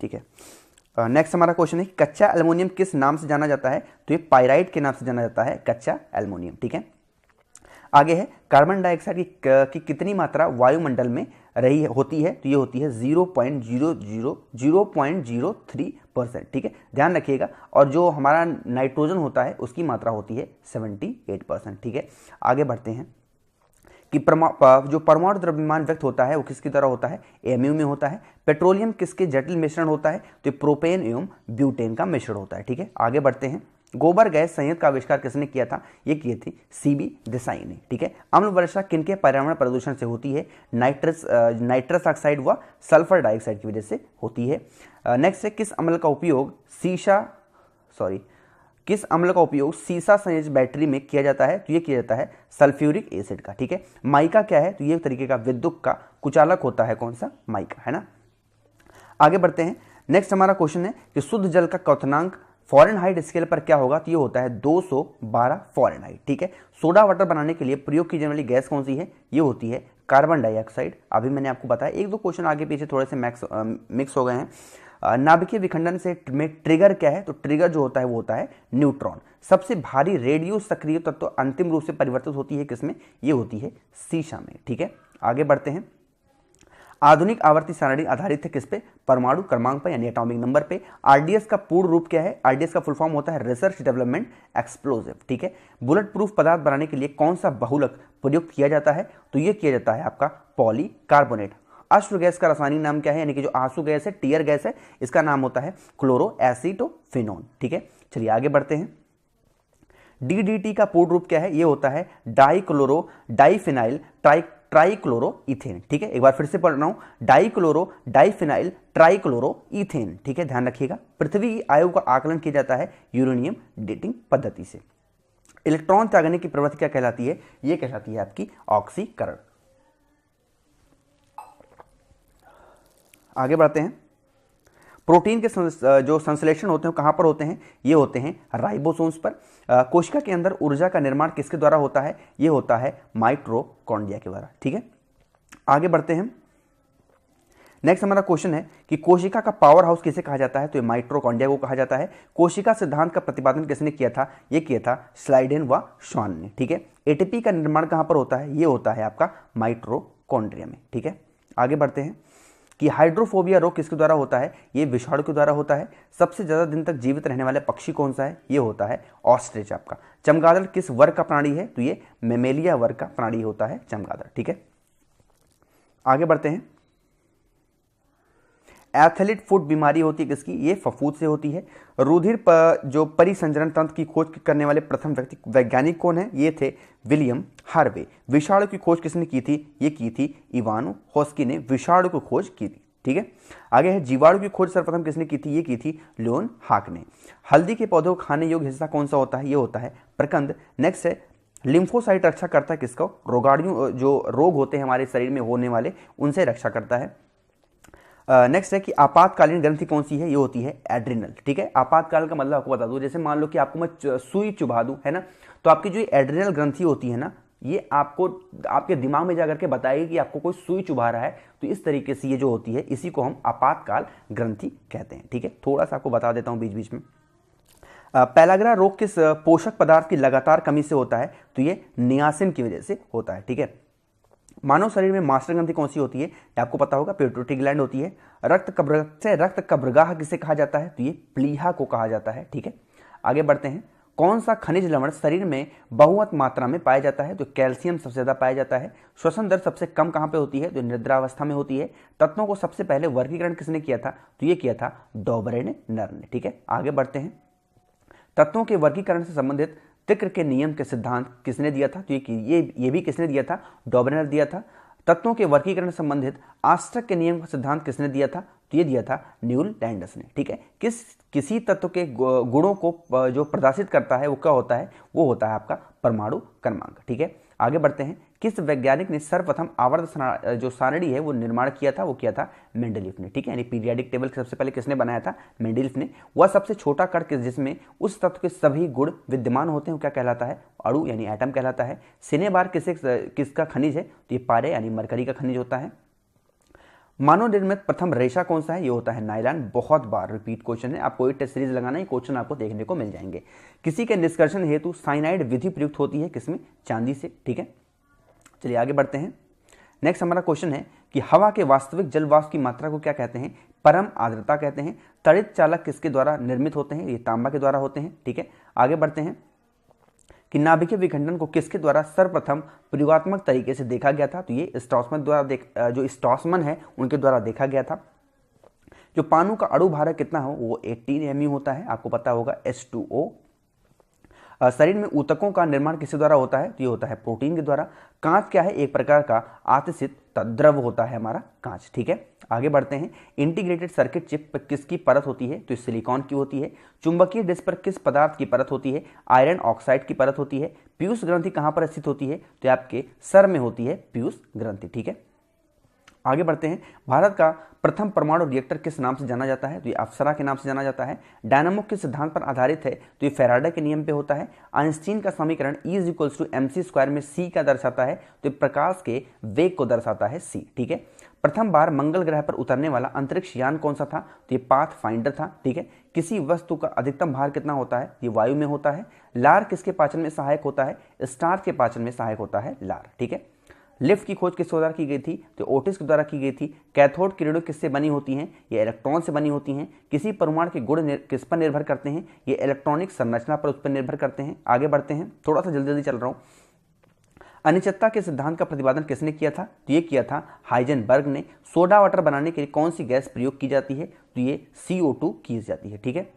ठीक है, नेक्स्ट हमारा क्वेश्चन है कच्चा एल्युमिनियम किस नाम से जाना जाता है, तो ये पाइराइट के नाम से जाना जाता है कच्चा एल्युमिनियम। ठीक है, आगे है कार्बन डाइऑक्साइड की कितनी मात्रा वायुमंडल में रही होती है, तो ये होती है 0.03%। ठीक है, ध्यान रखिएगा। और जो हमारा नाइट्रोजन होता है उसकी मात्रा होती है 78%। ठीक है, आगे बढ़ते हैं कि जो परमाणु द्रव्यमान व्यक्त होता है वो किसकी तरह होता है, एमयू में होता है। पेट्रोलियम किसके जटिल मिश्रण होता है, तो प्रोपेन एवं ब्यूटेन का मिश्रण होता है। ठीक है, आगे बढ़ते हैं। गोबर गैस संयंत्र का आविष्कार किसने किया था, ये किए थे सीबी देसाई ने। ठीक है, अम्ल वर्षा किनके पर्यावरण प्रदूषण से होती है, नाइट्रस ऑक्साइड व सल्फर डाइऑक्साइड की वजह से होती है। नेक्स्ट है किस अम्ल का उपयोग सीसा संयोजित बैटरी में किया जाता है, तो ये किया जाता है सल्फ्यूरिक एसिड का। ठीक है, माइका क्या है, तो ये तरीके का विद्युत का कुचालक होता है, कौन सा, माइका, है ना। आगे बढ़ते हैं। नेक्स्ट हमारा क्वेश्चन है कि शुद्ध जल का क्वथनांक फ़ारेनहाइट स्केल पर क्या होगा, तो ये होता है 212 फ़ारेनहाइट। ठीक है, सोडा वाटर बनाने के लिए प्रयोग की जाने वाली गैस कौन सी है, ये होती है कार्बन डाइऑक्साइड। अभी मैंने आपको बताया, 1-2 क्वेश्चन आगे पीछे थोड़े से मिक्स हो गए हैं। नाभिकीय विखंडन से में ट्रिगर क्या है, तो ट्रिगर जो होता है वो होता है न्यूट्रॉन। सबसे भारी रेडियो सक्रिय तत्व अंतिम रूप से परिवर्तित होती है किसमें, ये होती है सीसा में। ठीक है, आगे बढ़ते हैं। आधुनिक आवर्ती सारणी आधारित है किस पे, परमाणु क्रमांक पर, यानी एटॉमिक नंबर पे। आरडीएस का पूर्ण रूप क्या है, आरडीएस का फुल फॉर्म होता है रिसर्च डेवलपमेंट एक्सप्लोजिव। ठीक है, बुलेट प्रूफ पदार्थ बनाने के लिए कौन सा बहुलक प्रयुक्त किया जाता है, तो ये किया जाता है आपका पॉलीकार्बोनेट। अश्रु गैस का रासायनिक नाम क्या है, यानी कि जो आंसू गैस है, टीयर गैस है, इसका नाम होता है क्लोरो एसिटोफिनोन। ठीक है, चलिए आगे बढ़ते हैं। डीडीटी का पूर्ण रूप क्या है, ये होता है डाइक्लोरो डाइफिनाइल ट्राइक्लोरोइथेन। ठीक है, एक बार फिर से पढ़ रहा हूं, डाइक्लोरो डाइफिनाइल ट्राइक्लोरोइथेन। ठीक है, ध्यान रखिएगा। पृथ्वी की आयु का आकलन किया जाता है यूरेनियम डेटिंग पद्धति से। इलेक्ट्रॉन त्यागने की प्रवृत्ति क्या कहलाती है, ये कहलाती है आपकी ऑक्सीकरण। आगे बढ़ते हैं। प्रोटीन के जो संश्लेषण होते हैं कहां पर होते हैं, ये होते हैं राइबोसोम्स पर। कोशिका के अंदर ऊर्जा का निर्माण किसके द्वारा होता है, ये होता है माइटोकॉन्ड्रिया के द्वारा। ठीक है, आगे बढ़ते हैं। नेक्स्ट हमारा क्वेश्चन है कि कोशिका का पावर हाउस किसे कहा जाता है, तो ये माइटोकॉन्ड्रिया को कहा जाता है। कोशिका सिद्धांत का प्रतिपादन किसने किया था, ये किया था स्लाइडेन व श्वान ने। ठीक है, एटीपी का निर्माण कहां पर होता है, ये होता है आपका माइटोकॉन्ड्रिया में। ठीक है, आगे बढ़ते हैं कि हाइड्रोफोबिया रोग किसके द्वारा होता है, ये विषाणु के द्वारा होता है। सबसे ज्यादा दिन तक जीवित रहने वाले पक्षी कौन सा है, ये होता है ऑस्ट्रिच आपका। चमगादड़ किस वर्ग का प्राणी है, तो ये मेमेलिया वर्ग का प्राणी होता है चमगादड़। ठीक है, आगे बढ़ते हैं। एथलीट फुट बीमारी होती है किसकी, ये फफूंद से होती है। रुधिर जो परिसंचरण तंत्र की खोज करने वाले प्रथम वैज्ञानिक कौन है, ये थे विलियम हार्वे। विषाणु की खोज किसने की थी, ये की थी इवानो हॉस्की ने विषाणु की खोज की थी। ठीक है, आगे है जीवाणु की खोज सर्वप्रथम किसने की थी, ये की थी लियोन हाक ने। हल्दी के पौधों को खाने योग्य हिस्सा कौन सा होता है, ये होता है प्रकंद। नेक्स्ट है लिम्फोसाइट रक्षा करता है किसको, रोगाणु जो रोग होते हैं हमारे शरीर में होने वाले उनसे रक्षा करता है। नेक्स्ट है कि आपातकालीन ग्रंथि कौन सी है, ये होती है एड्रिनल। ठीक है, आपातकाल का मतलब आपको बता दूं, जैसे मान लो कि आपको मैं सुई चुभा दूं, है ना, तो आपकी जो एड्रिनल ग्रंथि होती है ना, ये आपको आपके दिमाग में जाकर के बताएगी कि आपको कोई सुई चुभा रहा है, तो इस तरीके से ये जो होती है इसी को हम आपातकाल ग्रंथि कहते हैं। ठीक है, थोड़ा सा आपको बता देता हूं बीच बीच में। पैलाग्रा रोग किस पोषक पदार्थ की लगातार कमी से होता है, तो ये नियासिन की वजह से होता है। ठीक है, मानव शरीर में मास्टर ग्रंथि कौन सी होती है, आपको पता होगा पिट्यूटरी ग्लैंड होती है। रक्त कब्रगाह किसे कहा जाता है, तो ये प्लीहा को कहा जाता है। ठीक है, आगे बढ़ते हैं। कौन सा खनिज लवण शरीर में बहुत मात्रा में पाया जाता है, तो कैल्शियम सबसे ज्यादा पाया जाता है। श्वसन दर सबसे कम कहां पे होती है, तो निद्रावस्था में होती है। तत्वों को सबसे पहले वर्गीकरण किसने किया था, तो ये किया था डॉबरे नर ने। ठीक है, आगे बढ़ते हैं। तत्वों के वर्गीकरण से संबंधित तिक्र के नियम के सिद्धांत किसने दिया था, तो ये भी किसने दिया था, डॉबरे ने दिया था। तत्वों के वर्गीकरण से संबंधित आष्टक के नियम का सिद्धांत किसने दिया था, तो तो ये दिया था न्यूल लैंडर्स ने। ठीक है, किसी तत्व के गुणों को जो प्रदर्शित करता है वो क्या होता है, वो होता है आपका परमाणु क्रमांक। ठीक है, आगे बढ़ते हैं। किस वैज्ञानिक ने सर्वप्रथम आवर्त जो सारणी है वो निर्माण किया था, वो किया था मेंडलीफ ने। ठीक है, यानी पीरियाडिक टेबल सबसे पहले किसने बनाया था, मेंडलीफ ने। वह सबसे छोटा कण जिसमें उस तत्व के सभी गुण विद्यमान होते हैं वो क्या कहलाता है, अणु यानी एटम कहलाता है। सिनेबार किसका खनिज है, तो ये पारे यानी मरकरी का खनिज होता है। मानव निर्मित प्रथम रेशा कौन सा है, ये होता है नायलॉन। बहुत बार रिपीट क्वेश्चन है, आप कोई टेस्ट सीरीज लगाना है, क्वेश्चन आपको देखने को मिल जाएंगे। किसी के निष्कर्षण हेतु साइनाइड विधि प्रयुक्त होती है, किसमें, चांदी से। ठीक है, चलिए आगे बढ़ते हैं। नेक्स्ट हमारा क्वेश्चन है कि हवा के वास्तविक जल वाष्प की मात्रा को क्या कहते हैं, परम आर्द्रता कहते हैं। तड़ित चालक किसके द्वारा निर्मित होते हैं, ये तांबा के द्वारा होते हैं। ठीक है, आगे बढ़ते हैं कि नाभिकीय विखंडन को किसके द्वारा सर्वप्रथम प्रयोगात्मक तरीके से देखा गया था, तो ये स्ट्रॉसमन द्वारा जो स्ट्रॉसमन है उनके द्वारा देखा गया था। जो पानी का अणु भार कितना हो, वो 18 mu होता है, आपको पता होगा H2O। शरीर में ऊतकों का निर्माण किसके द्वारा होता है, तो ये होता है प्रोटीन के द्वारा। कांच क्या है, एक प्रकार का आतिशित द्रव होता है हमारा कांच। ठीक है, आगे बढ़ते हैं। इंटीग्रेटेड सर्किट चिप पर किसकी परत होती है, तो सिलिकॉन की होती है। चुंबकीय डिस्क पर किस पदार्थ की परत होती है, आयरन ऑक्साइड की परत होती है। पीयूष ग्रंथि कहां पर स्थित होती है, तो आपके सर में होती है पीयूष ग्रंथि। ठीक है, आगे बढ़ते हैं। भारत का प्रथम परमाणु रिएक्टर किस नाम से जाना जाता है, तो ये अप्सरा के नाम से जाना जाता है। डायनामो किस सिद्धांत पर आधारित है, तो ये फैराडे के नियम पे होता है। आइंस्टीन का समीकरण E=mc² में c का दर्शाता है, तो ये प्रकाश के वेग को दर्शाता है c। ठीक है, प्रथम बार मंगल ग्रह पर उतरने वाला अंतरिक्ष यान कौन सा था, तो ये पाथफाइंडर था। ठीक है, किसी वस्तु का अधिकतम भार कितना होता है, ये वायु में होता है। लार किसके पाचन में सहायक होता है, स्टार्च के पाचन में सहायक होता है लार। ठीक है, लिफ्ट की खोज किस द्वारा की गई थी, तो ओटिस के द्वारा की गई थी। कैथोड किरणें किससे बनी होती हैं, ये इलेक्ट्रॉन से बनी होती हैं। किसी परमाणु के गुण किस पर निर्भर करते हैं, ये इलेक्ट्रॉनिक संरचना पर उस पर निर्भर करते हैं। आगे बढ़ते हैं, थोड़ा सा जल्दी जल्दी चल रहा हूँ। अनिश्चितता के सिद्धांत का प्रतिपादन किसने किया था, तो ये किया था हाइजेनबर्ग ने। सोडा वाटर बनाने के लिए कौन सी गैस प्रयोग की जाती है, तो ये CO2 की जाती है। ठीक है,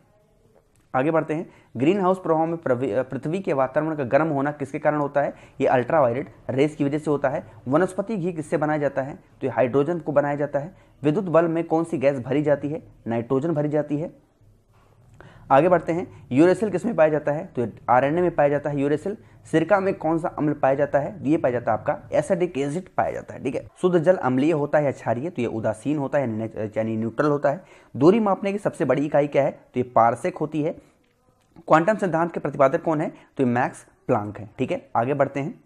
आगे बढ़ते हैं। ग्रीन हाउस प्रभाव में पृथ्वी के वातावरण का गर्म होना किसके कारण होता है, ये अल्ट्रावायलेट रेस की वजह से होता है। वनस्पति घी किससे बनाया जाता है, तो ये हाइड्रोजन को बनाया जाता है। विद्युत बल्ब में कौन सी गैस भरी जाती है, नाइट्रोजन भरी जाती है। आगे बढ़ते हैं। यूरेसिल किसमें पाया जाता है, तो RNA में पाया जाता है यूरेसिल। सिरका में कौन सा अम्ल पाया जाता है, ये पाया जाता है आपका एसिडिक एसिड पाया जाता है। ठीक है, शुद्ध जल अम्लीय होता है या क्षारीय, तो ये उदासीन होता है यानी न्यूट्रल होता है। दूरी मापने की सबसे बड़ी इकाई क्या है, तो ये पारसेक होती है। क्वांटम सिद्धांत के प्रतिपादक कौन है, तो ये मैक्स प्लांक है। ठीक है, आगे बढ़ते हैं।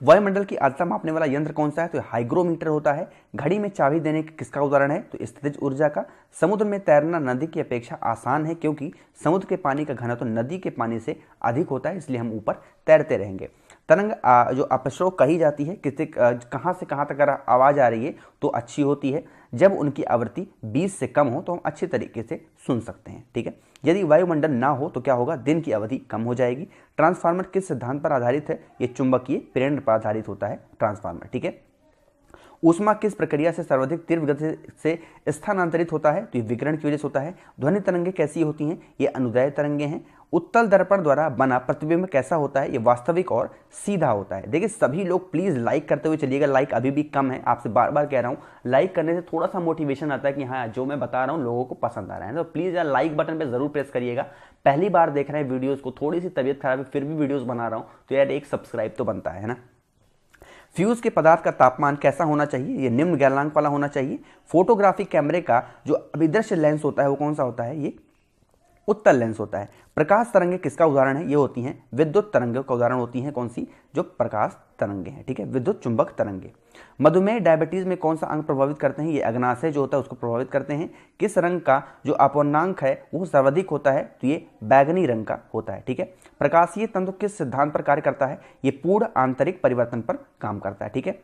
वायुमंडल की आर्द्रता मापने वाला यंत्र कौन सा है, तो हाइग्रोमीटर होता है। घड़ी में चाबी देने का किसका उदाहरण है, तो स्थितिज ऊर्जा का। समुद्र में तैरना नदी की अपेक्षा आसान है, क्योंकि समुद्र के पानी का घनत्व नदी के पानी से अधिक होता है, इसलिए हम ऊपर तैरते रहेंगे। तरंग जो अपश्रोक कही जाती है, किससे कहाँ से कहाँ तक अगर आवाज़ आ रही है तो अच्छी होती है, जब उनकी आवृत्ति 20 से कम हो तो हम अच्छे तरीके से सुन सकते हैं। ठीक है, यदि वायुमंडल ना हो तो क्या होगा, दिन की अवधि कम हो जाएगी। ट्रांसफार्मर किस सिद्धांत पर आधारित है, ये चुंबकीय प्रेरण पर आधारित होता है ट्रांसफार्मर। ठीक है, ऊष्मा किस प्रक्रिया से सर्वाधिक तीव्र गति से स्थानांतरित होता है, तो ये विकिरण की वजह से होता है। ध्वनि तरंगे कैसी होती हैं, ये अनुदैर्ध्य तरंगे हैं। उत्तल दर्पण द्वारा बना प्रतिबिंब कैसा होता है, ये वास्तविक और सीधा होता है। देखिए सभी लोग प्लीज लाइक करते हुए चलिएगा, लाइक अभी भी कम है, आपसे बार बार कह रहा हूँ। लाइक करने से थोड़ा सा मोटिवेशन आता है कि हाँ जो मैं बता रहा हूँ लोगों को पसंद आ रहा है, तो प्लीज यार लाइक बटन पे जरूर प्रेस करिएगा। पहली बार देख रहे हैं वीडियोज को, थोड़ी सी तबियत खराब है फिर भी वीडियोज बना रहा हूँ, तो यार एक सब्सक्राइब तो बनता है ना। फ्यूज के पदार्थ का तापमान कैसा होना चाहिए, ये निम्न गलनांक वाला होना चाहिए। फोटोग्राफिक कैमरे का जो अभिदृश्य लेंस होता है वो कौन सा होता है, ये उत्तल लेंस होता है। प्रकाश तरंगे किसका उदाहरण है, ये होती हैं विद्युत तरंगों का उदाहरण होती हैं, कौन सी, जो प्रकाश तरंगे हैं। ठीक है, विद्युत चुंबक तरंगे। मधुमेह डायबिटीज में कौन सा अंग प्रभावित करते हैं, ये अग्नाशय जो होता है उसको प्रभावित करते हैं। किस रंग का जो अपवर्तनांक है वो सर्वाधिक होता है, तो ये बैगनी रंग का होता है। ठीक है, प्रकाशीय तंतु किस सिद्धांत पर कार्य करता है, ये पूर्ण आंतरिक परिवर्तन पर काम करता है। ठीक है,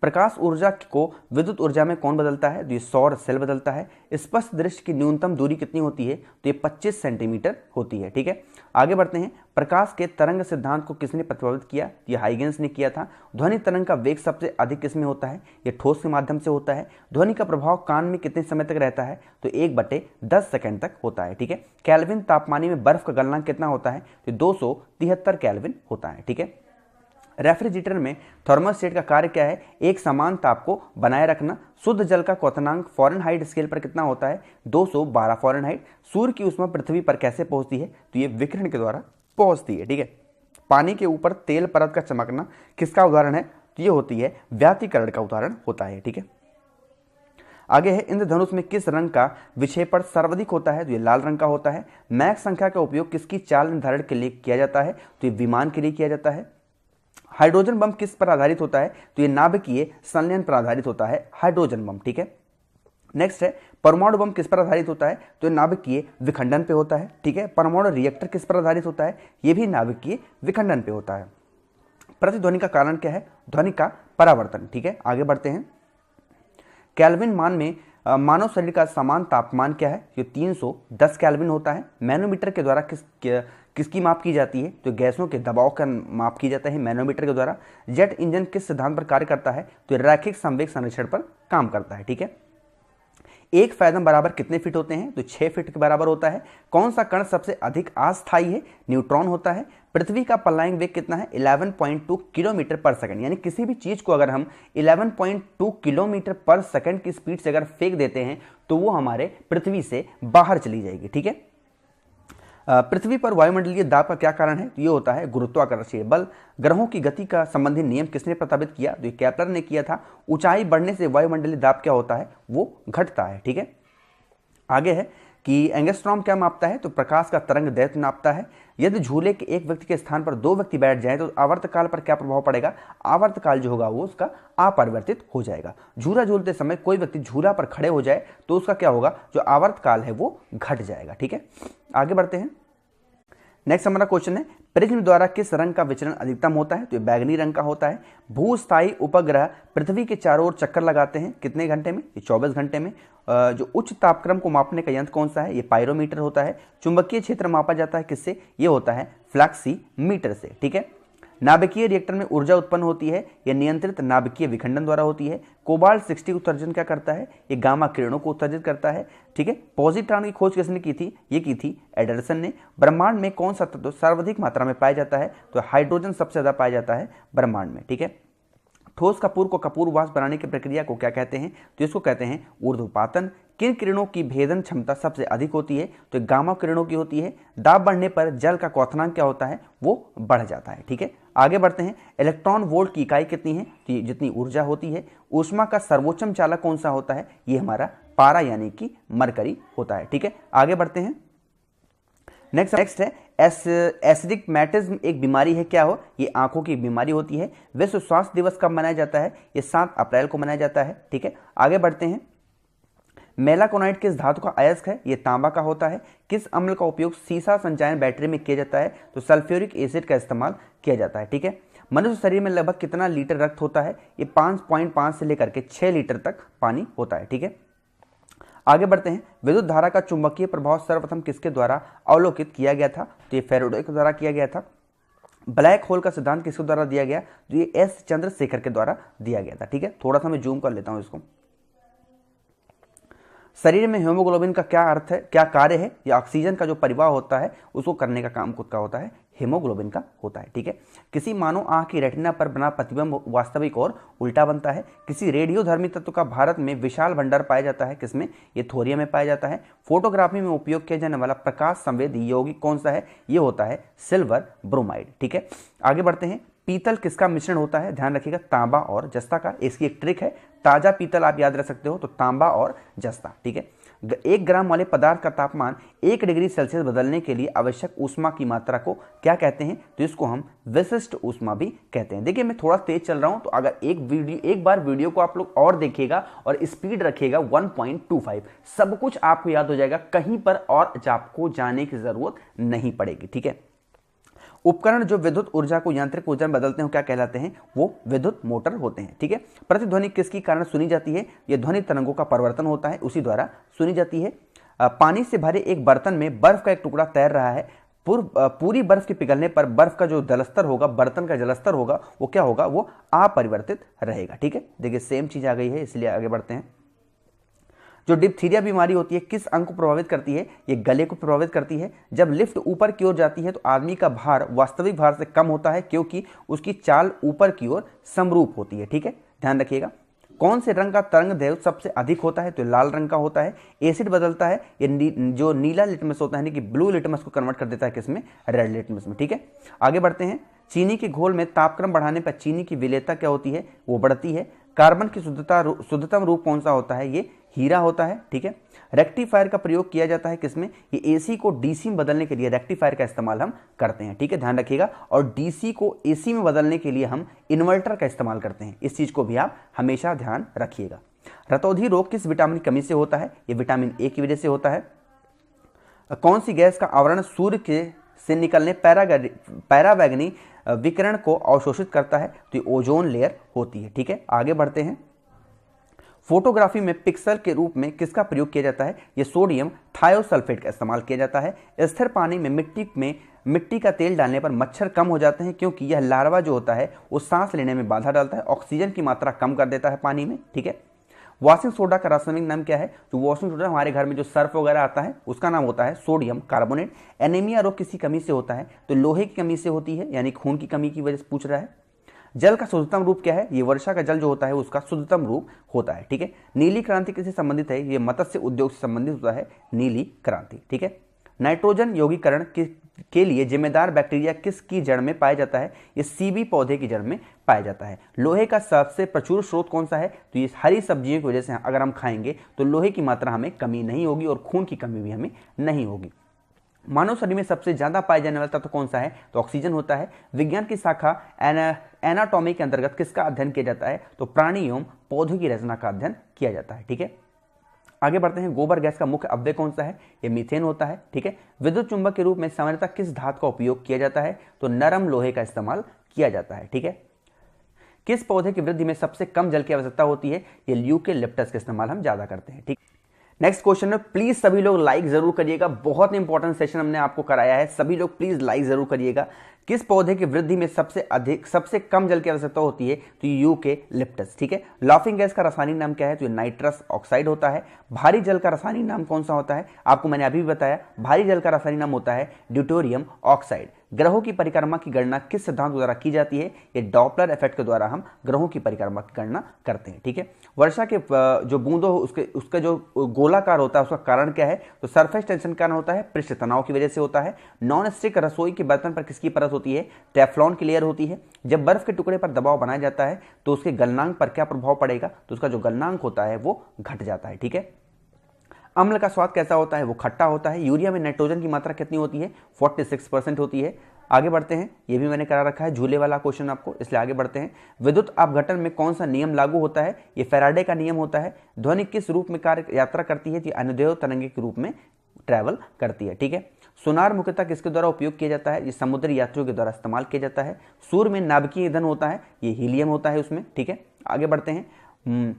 प्रकाश ऊर्जा को विद्युत ऊर्जा में कौन बदलता है, तो ये सौर सेल बदलता है। स्पष्ट दृश्य की न्यूनतम दूरी कितनी होती है, तो ये 25 सेंटीमीटर होती है। ठीक है, आगे बढ़ते हैं। प्रकाश के तरंग सिद्धांत को किसने प्रतिपादित किया, ये हाइगेंस ने किया था। ध्वनि तरंग का वेग सबसे अधिक किसमें होता है, ये ठोस के माध्यम से होता है। ध्वनि का प्रभाव कान में कितने समय तक रहता है, तो 1/10 सेकंड तक होता है। ठीक है, केल्विन तापमानी में बर्फ का गलनांक कितना होता है, तो 273 केल्विन होता है। ठीक है, रेफ्रिजरेटर में थर्मोस्टेट का कार्य क्या है? एक समान ताप को बनाए रखना। शुद्ध जल का क्वथनांक फ़ारेनहाइट स्केल पर कितना होता है? 212 फ़ारेनहाइट। सूर्य की ऊष्मा पृथ्वी पर कैसे पहुंचती है? तो ये विकिरण के द्वारा पहुंचती है। ठीक है। पानी के ऊपर तेल परत का चमकना किसका उदाहरण है? तो ये होती है व्यातीकरण का उदाहरण होता है। ठीक है। आगे है, इंद्रधनुष में किस रंग का विक्षेपण सर्वाधिक होता है? तो ये लाल रंग का होता है। मैक संख्या का उपयोग किसकी चाल निर्धारण के लिए किया जाता है? तो ये विमान के लिए किया जाता है। हाइड्रोजन बम किस पर आधारित होता है? तो ये नाभिकीय संलयन पर आधारित होता है हाइड्रोजन बम। ठीक है। नेक्स्ट है, परमाणु बम किस पर आधारित होता है? तो ये नाभिकीय विखंडन पे होता है। ठीक है। परमाणु रिएक्टर किस पर आधारित होता है? ये भी नाभिकीय विखंडन पे होता है। प्रतिध्वनि का कारण क्या है? ध्वनि का परावर्तन। ठीक है। आगे बढ़ते हैं। केल्विन मान में मानव शरीर का समान तापमान क्या है? ये 310 केल्विन होता है। मैनोमीटर के द्वारा किसकी माप की जाती है? तो गैसों के दबाव का माप की जाता है मैनोमीटर के द्वारा। जेट इंजन किस सिद्धांत पर कार्य करता है? तो रैखिक संवेग संरक्षण पर काम करता है। ठीक है। एक फैदम बराबर कितने फीट होते हैं? तो 6 फीट के बराबर होता है। कौन सा कण सबसे अधिक अस्थायी है? न्यूट्रॉन होता है। पृथ्वी का पलायन वेग कितना है? 11.2 किलोमीटर पर सेकंड। यानी किसी भी चीज को अगर हम 11.2 किलोमीटर पर सेकंड की स्पीड से अगर फेंक देते हैं तो वो हमारे पृथ्वी से बाहर चली जाएगी। ठीक है। पृथ्वी पर वायुमंडलीय दाब का क्या कारण है? तो ये होता है गुरुत्वाकर्षीय बल। ग्रहों की गति का संबंधी नियम किसने प्रस्तावित किया? तो ये केपलर ने किया था। ऊंचाई बढ़ने से वायुमंडलीय दाब क्या होता है? वो घटता है। ठीक है। आगे है कि एंगस्ट्रॉम क्या मापता है? तो प्रकाश का तरंग दैर्घ्य नापता है। यदि झूले के एक व्यक्ति के स्थान पर 2 व्यक्ति बैठ जाएं तो आवर्तकाल पर क्या प्रभाव पड़ेगा? आवर्तकाल जो होगा वो उसका अपरिवर्तित हो जाएगा। झूला झूलते समय कोई व्यक्ति झूला पर खड़े हो जाए तो उसका क्या होगा? जो आवर्तकाल है वो घट जाएगा। ठीक है। आगे बढ़ते हैं। नेक्स्ट हमारा क्वेश्चन है, प्रिज्म द्वारा किस रंग का विचलन अधिकतम होता है? तो ये बैगनी रंग का होता है। भूस्थायी उपग्रह पृथ्वी के चारों ओर चक्कर लगाते हैं कितने घंटे में? ये 24 घंटे में। जो उच्च तापक्रम को मापने का यंत्र कौन सा है? ये पायरोमीटर होता है। चुंबकीय क्षेत्र मापा जाता है किससे? ये होता है फ्लैक्सीमीटर से। ठीक है। नाभिकीय रिएक्टर में ऊर्जा उत्पन्न होती है, यह नियंत्रित नाभिकीय विखंडन द्वारा होती है। कोबाल्ट 60 उत्सर्जन क्या करता है? ये गामा किरणों को उत्सर्जित करता है। ठीक है। पॉजिट्रॉन की खोज किसने की थी? ये की थी एडरसन ने। ब्रह्मांड में कौन सा तत्व सर्वाधिक मात्रा में पाया जाता है? तो हाइड्रोजन सबसे ज्यादा पाया जाता है ब्रह्मांड में। ठीक है। ठोस कपूर को कपूर वाष्प बनाने की प्रक्रिया को क्या कहते हैं? तो इसको कहते हैं ऊर्ध्वपातन। किन किरणों की भेदन क्षमता सबसे अधिक होती है? तो गामा किरणों की होती है। दाब बढ़ने पर जल का क्वथनांक क्या होता है? वो बढ़ जाता है। ठीक है। आगे बढ़ते हैं। इलेक्ट्रॉन वोल्ट की इकाई कितनी है? तो जितनी ऊर्जा होती है। ऊष्मा का सर्वोच्चम चालक कौन सा होता है? ये हमारा पारा यानी कि मरकरी होता है। ठीक है। आगे बढ़ते हैं। नेक्स्ट है एस्टिग्मेटिज्म एक बीमारी है। क्या हो? ये आंखों की बीमारी होती है। विश्व स्वास्थ्य दिवस कब मनाया जाता है? ये 7 अप्रैल को मनाया जाता है। ठीक है। आगे बढ़ते हैं। मेलाकोनाइट किस धातु का अयस्क है? ये तांबा का होता है। किस अम्ल का उपयोग सीसा संचयन बैटरी में किया जाता है? तो सल्फ्यूरिक एसिड का इस्तेमाल किया जाता है। ठीक है। मनुष्य शरीर में लगभग कितना लीटर रक्त होता है? ये 5.5 से लेकर के 6 लीटर तक पानी होता है। ठीक है। आगे बढ़ते हैं। विद्युत धारा का चुंबकीय प्रभाव सर्वप्रथम किसके द्वारा अवलोकित किया गया था? तो ये फैराडे के द्वारा किया गया था। ब्लैक होल का सिद्धांत किसके द्वारा दिया गया? तो ये एस चंद्रशेखर के द्वारा दिया गया था। ठीक है। थोड़ा सा मैं जूम कर लेता हूं इसको। शरीर में हीमोग्लोबिन का क्या अर्थ है, क्या कार्य है? या ऑक्सीजन का जो परिवाह होता है उसको करने का काम खुद का होता है हीमोग्लोबिन का होता है। ठीक है। किसी मानव आंख की रेटिना पर बना प्रतिबिंब वास्तविक और उल्टा बनता है। किसी रेडियोधर्मी तत्व का भारत में विशाल भंडार पाया जाता है किसमें? ये थोरियम में पाया जाता है। फोटोग्राफी में उपयोग किया जाने वाला प्रकाश संवेदी यौगिक कौन सा है? ये होता है सिल्वर ब्रोमाइड। ठीक है। आगे बढ़ते हैं। पीतल किसका मिश्रण होता है? ध्यान रखिएगा, तांबा और जस्ता का। इसकी एक ट्रिक है, ताजा पीतल आप याद रख सकते हो तो तांबा और जस्ता। ठीक है। 1 ग्राम वाले पदार्थ का तापमान 1 डिग्री सेल्सियस बदलने के लिए आवश्यक ऊष्मा की मात्रा को क्या कहते हैं? तो इसको हम विशिष्ट ऊष्मा भी कहते हैं। देखिए मैं थोड़ा तेज चल रहा हूं तो अगर एक बार वीडियो को आप लोग और देखिएगा और स्पीड रखिएगा 1.25, सब कुछ आपको याद हो जाएगा। कहीं पर और आपको जाने की जरूरत नहीं पड़ेगी। ठीक है। उपकरण जो विद्युत ऊर्जा को यांत्रिक ऊर्जा में बदलते हैं क्या कहलाते हैं? वो विद्युत मोटर होते हैं। ठीक है। प्रतिध्वनि किसके कारण सुनी जाती है? ये ध्वनि तरंगों का परिवर्तन होता है, उसी द्वारा सुनी जाती है। पानी से भरे एक बर्तन में बर्फ का एक टुकड़ा तैर रहा है। पूरी बर्फ के पिघलने पर बर्फ का जो जलस्तर होगा, बर्तन का जलस्तर होगा, वो क्या होगा? वो अपरिवर्तित रहेगा। ठीक है। देखिए सेम चीज आ गई है, इसलिए आगे बढ़ते हैं। जो डिप्थीरिया बीमारी होती है किस अंग को प्रभावित करती है? ये गले को प्रभावित करती है। जब लिफ्ट ऊपर की ओर जाती है तो आदमी का भार वास्तविक भार से कम होता है क्योंकि उसकी चाल ऊपर की ओर समरूप होती है। ठीक है, ध्यान रखिएगा। कौन से रंग का तरंग दैर्घ्य सबसे अधिक होता है? तो लाल रंग का होता है। एसिड बदलता है, ये जो नीला लिटमस होता है कि ब्लू लिटमस को कन्वर्ट कर देता है किसमें? रेड लिटमस में। ठीक है, आगे बढ़ते हैं। चीनी के घोल में तापक्रम बढ़ाने पर चीनी की विलेयता क्या होती है? वो बढ़ती है। कार्बन की शुद्धतम रूप कौन सा होता है? ये हीरा होता है। ठीक है, रेक्टिफायर का प्रयोग किया जाता है किसमें? ये एसी को डीसी में बदलने के लिए रेक्टिफायर का इस्तेमाल हम करते हैं। ठीक है, ध्यान रखिएगा। और डीसी को एसी में बदलने के लिए हम इन्वर्टर का इस्तेमाल करते हैं। इस चीज को भी आप हमेशा ध्यान रखिएगा। रतौंधी रोग किस विटामिन की कमी से होता है? ये विटामिन ए की वजह से होता है। कौन सी गैस का आवरण सूर्य के से निकलने पैरावैगनी विकिरण को अवशोषित करता है? तो ये ओजोन लेयर होती है। ठीक है, आगे बढ़ते हैं। फोटोग्राफी में पिक्सल के रूप में किसका प्रयोग किया जाता है? ये सोडियम थायोसल्फेट का इस्तेमाल किया जाता है। स्थिर पानी में मिट्टी का तेल डालने पर मच्छर कम हो जाते हैं क्योंकि यह लार्वा जो होता है वो सांस लेने में बाधा डालता है, ऑक्सीजन की मात्रा कम कर देता है पानी में। ठीक है, वॉशिंग सोडा का रासायनिक नाम क्या है? तो वॉशिंग सोडा हमारे घर में जो सर्फ वगैरह आता है उसका नाम होता है सोडियम कार्बोनेट। एनीमिया रोग किसी कमी से होता है? तो लोहे की कमी से होती है, यानी खून की कमी की वजह से पूछ रहा है। जल का शुद्धतम रूप क्या है? ये वर्षा का जल जो होता है उसका शुद्धतम रूप होता है। ठीक है, नीली क्रांति किससे संबंधित है? ये मत्स्य उद्योग से संबंधित होता है नीली क्रांति। ठीक है, नाइट्रोजन यौगीकरण के लिए जिम्मेदार बैक्टीरिया किसकी जड़ में पाया जाता है? ये सीबी पौधे की जड़ में पाया जाता है। लोहे का सबसे प्रचुर स्रोत कौन सा है? तो ये हरी सब्जियों की वजह से अगर हम खाएंगे तो लोहे की मात्रा हमें कमी नहीं होगी और खून की कमी भी हमें नहीं होगी। मानव शरीर में सबसे ज्यादा पाए जाने वाला तत्व कौन सा है? तो ऑक्सीजन होता है। विज्ञान की शाखा एनाटॉमी के अंतर्गत किसका अध्ययन किया जाता है? तो प्राणी एवं पौधों की रचना का अध्ययन किया जाता है। ठीक है, आगे बढ़ते हैं। गोबर गैस का मुख्य अवयव कौन सा है? ये मीथेन होता है। ठीक है, विद्युत चुंबक के रूप में सामान्यतः किस धातु का उपयोग किया जाता है? तो नरम लोहे का इस्तेमाल किया जाता है। ठीक है, किस पौधे की वृद्धि में सबसे कम जल की आवश्यकता होती है? ये ल्यूकेलिप्टस का इस्तेमाल हम ज्यादा करते हैं। ठीक, नेक्स्ट क्वेश्चन में प्लीज सभी लोग लाइक जरूर करिएगा। बहुत इंपॉर्टेंट सेशन हमने आपको कराया है, सभी लोग प्लीज लाइक जरूर करिएगा। किस पौधे की वृद्धि में सबसे कम जल की आवश्यकता होती है? तो यूकेलिप्टस। ठीक है, लाफिंग गैस का रासायनिक नाम क्या है? तो ये नाइट्रस ऑक्साइड होता है। भारी जल का रासायनिक नाम कौन सा होता है? आपको मैंने अभी भी बताया, भारी जल का रासायनिक नाम होता है ड्यूटेरियम ऑक्साइड। ग्रहों की परिक्रमा की गणना किस सिद्धांत द्वारा की जाती है? ये डॉपलर इफेक्ट के द्वारा हम ग्रहों की परिक्रमा की गणना करते हैं। ठीक है, वर्षा के जो बूंदों उसका जो गोलाकार होता है उसका कारण क्या है? तो सरफेस टेंशन कारण होता है, पृष्ठ तनाव की वजह से होता है। नॉन स्टिक रसोई के बर्तन पर किसकी परत होती है? टेफ्लॉन की लेयर होती है। जब बर्फ के टुकड़े पर दबाव बनाया जाता है तो उसके गलनांक पर क्या प्रभाव पड़ेगा? तो उसका जो गलनांक होता है वो घट जाता है। ठीक है, अम्ल का स्वाद कैसा होता है? वो खट्टा होता है। यूरिया में नाइट्रोजन की मात्रा कितनी होती है? 46% होती है। आगे बढ़ते हैं, ये भी मैंने करा रखा है झूले वाला क्वेश्चन आपको, इसलिए आगे बढ़ते हैं। विद्युत अपघटन में कौन सा नियम लागू होता है? ये फैराडे का नियम होता है। ध्वनि किस रूप में यात्रा करती है? ये अनुदैर्ध्य तरंग के रूप में ट्रैवल करती है। ठीक है, सोनार मुख्यतः किसके द्वारा उपयोग किया जाता है? ये समुद्री यात्रियों के द्वारा इस्तेमाल किया जाता है। सूर्य में नाभिकीय ईंधन होता है, ये हीलियम होता है उसमें। ठीक है, आगे बढ़ते हैं।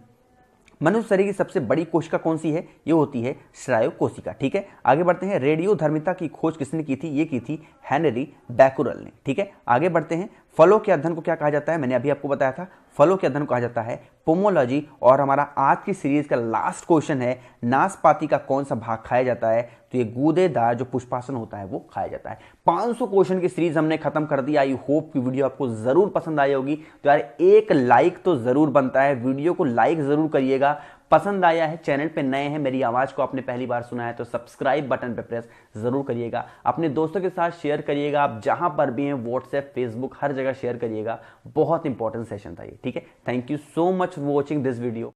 मनुष्य शरीर की सबसे बड़ी कोशिका कौन सी है? ये होती है श्राव्य कोशिका। ठीक है, आगे बढ़ते हैं। रेडियोधर्मिता की खोज किसने की थी? ये की थी हेनरी बैकुरल ने। ठीक है, आगे बढ़ते हैं। फलों के अध्ययन को क्या कहा जाता है? मैंने अभी आपको बताया था, फलों के अध्ययन को कहा जाता है पोमोलॉजी। और हमारा आज की सीरीज का लास्ट क्वेश्चन है, नाशपाती का कौन सा भाग खाया जाता है? तो ये गूदेदार जो पुष्पासन होता है वो खाया जाता है। 500 क्वेश्चन की सीरीज हमने खत्म कर दी। आई होप की वीडियो आपको जरूर पसंद आई होगी। तो यार एक लाइक तो जरूर बनता है, वीडियो को लाइक जरूर करिएगा। पसंद आया है, चैनल पे नए हैं, मेरी आवाज को आपने पहली बार सुना है तो सब्सक्राइब बटन पे प्रेस जरूर करिएगा। अपने दोस्तों के साथ शेयर करिएगा, आप जहां पर भी हैं, व्हाट्सएप, फेसबुक, हर जगह शेयर करिएगा। बहुत इंपॉर्टेंट सेशन था ये। ठीक है, thank you so much for watching this video.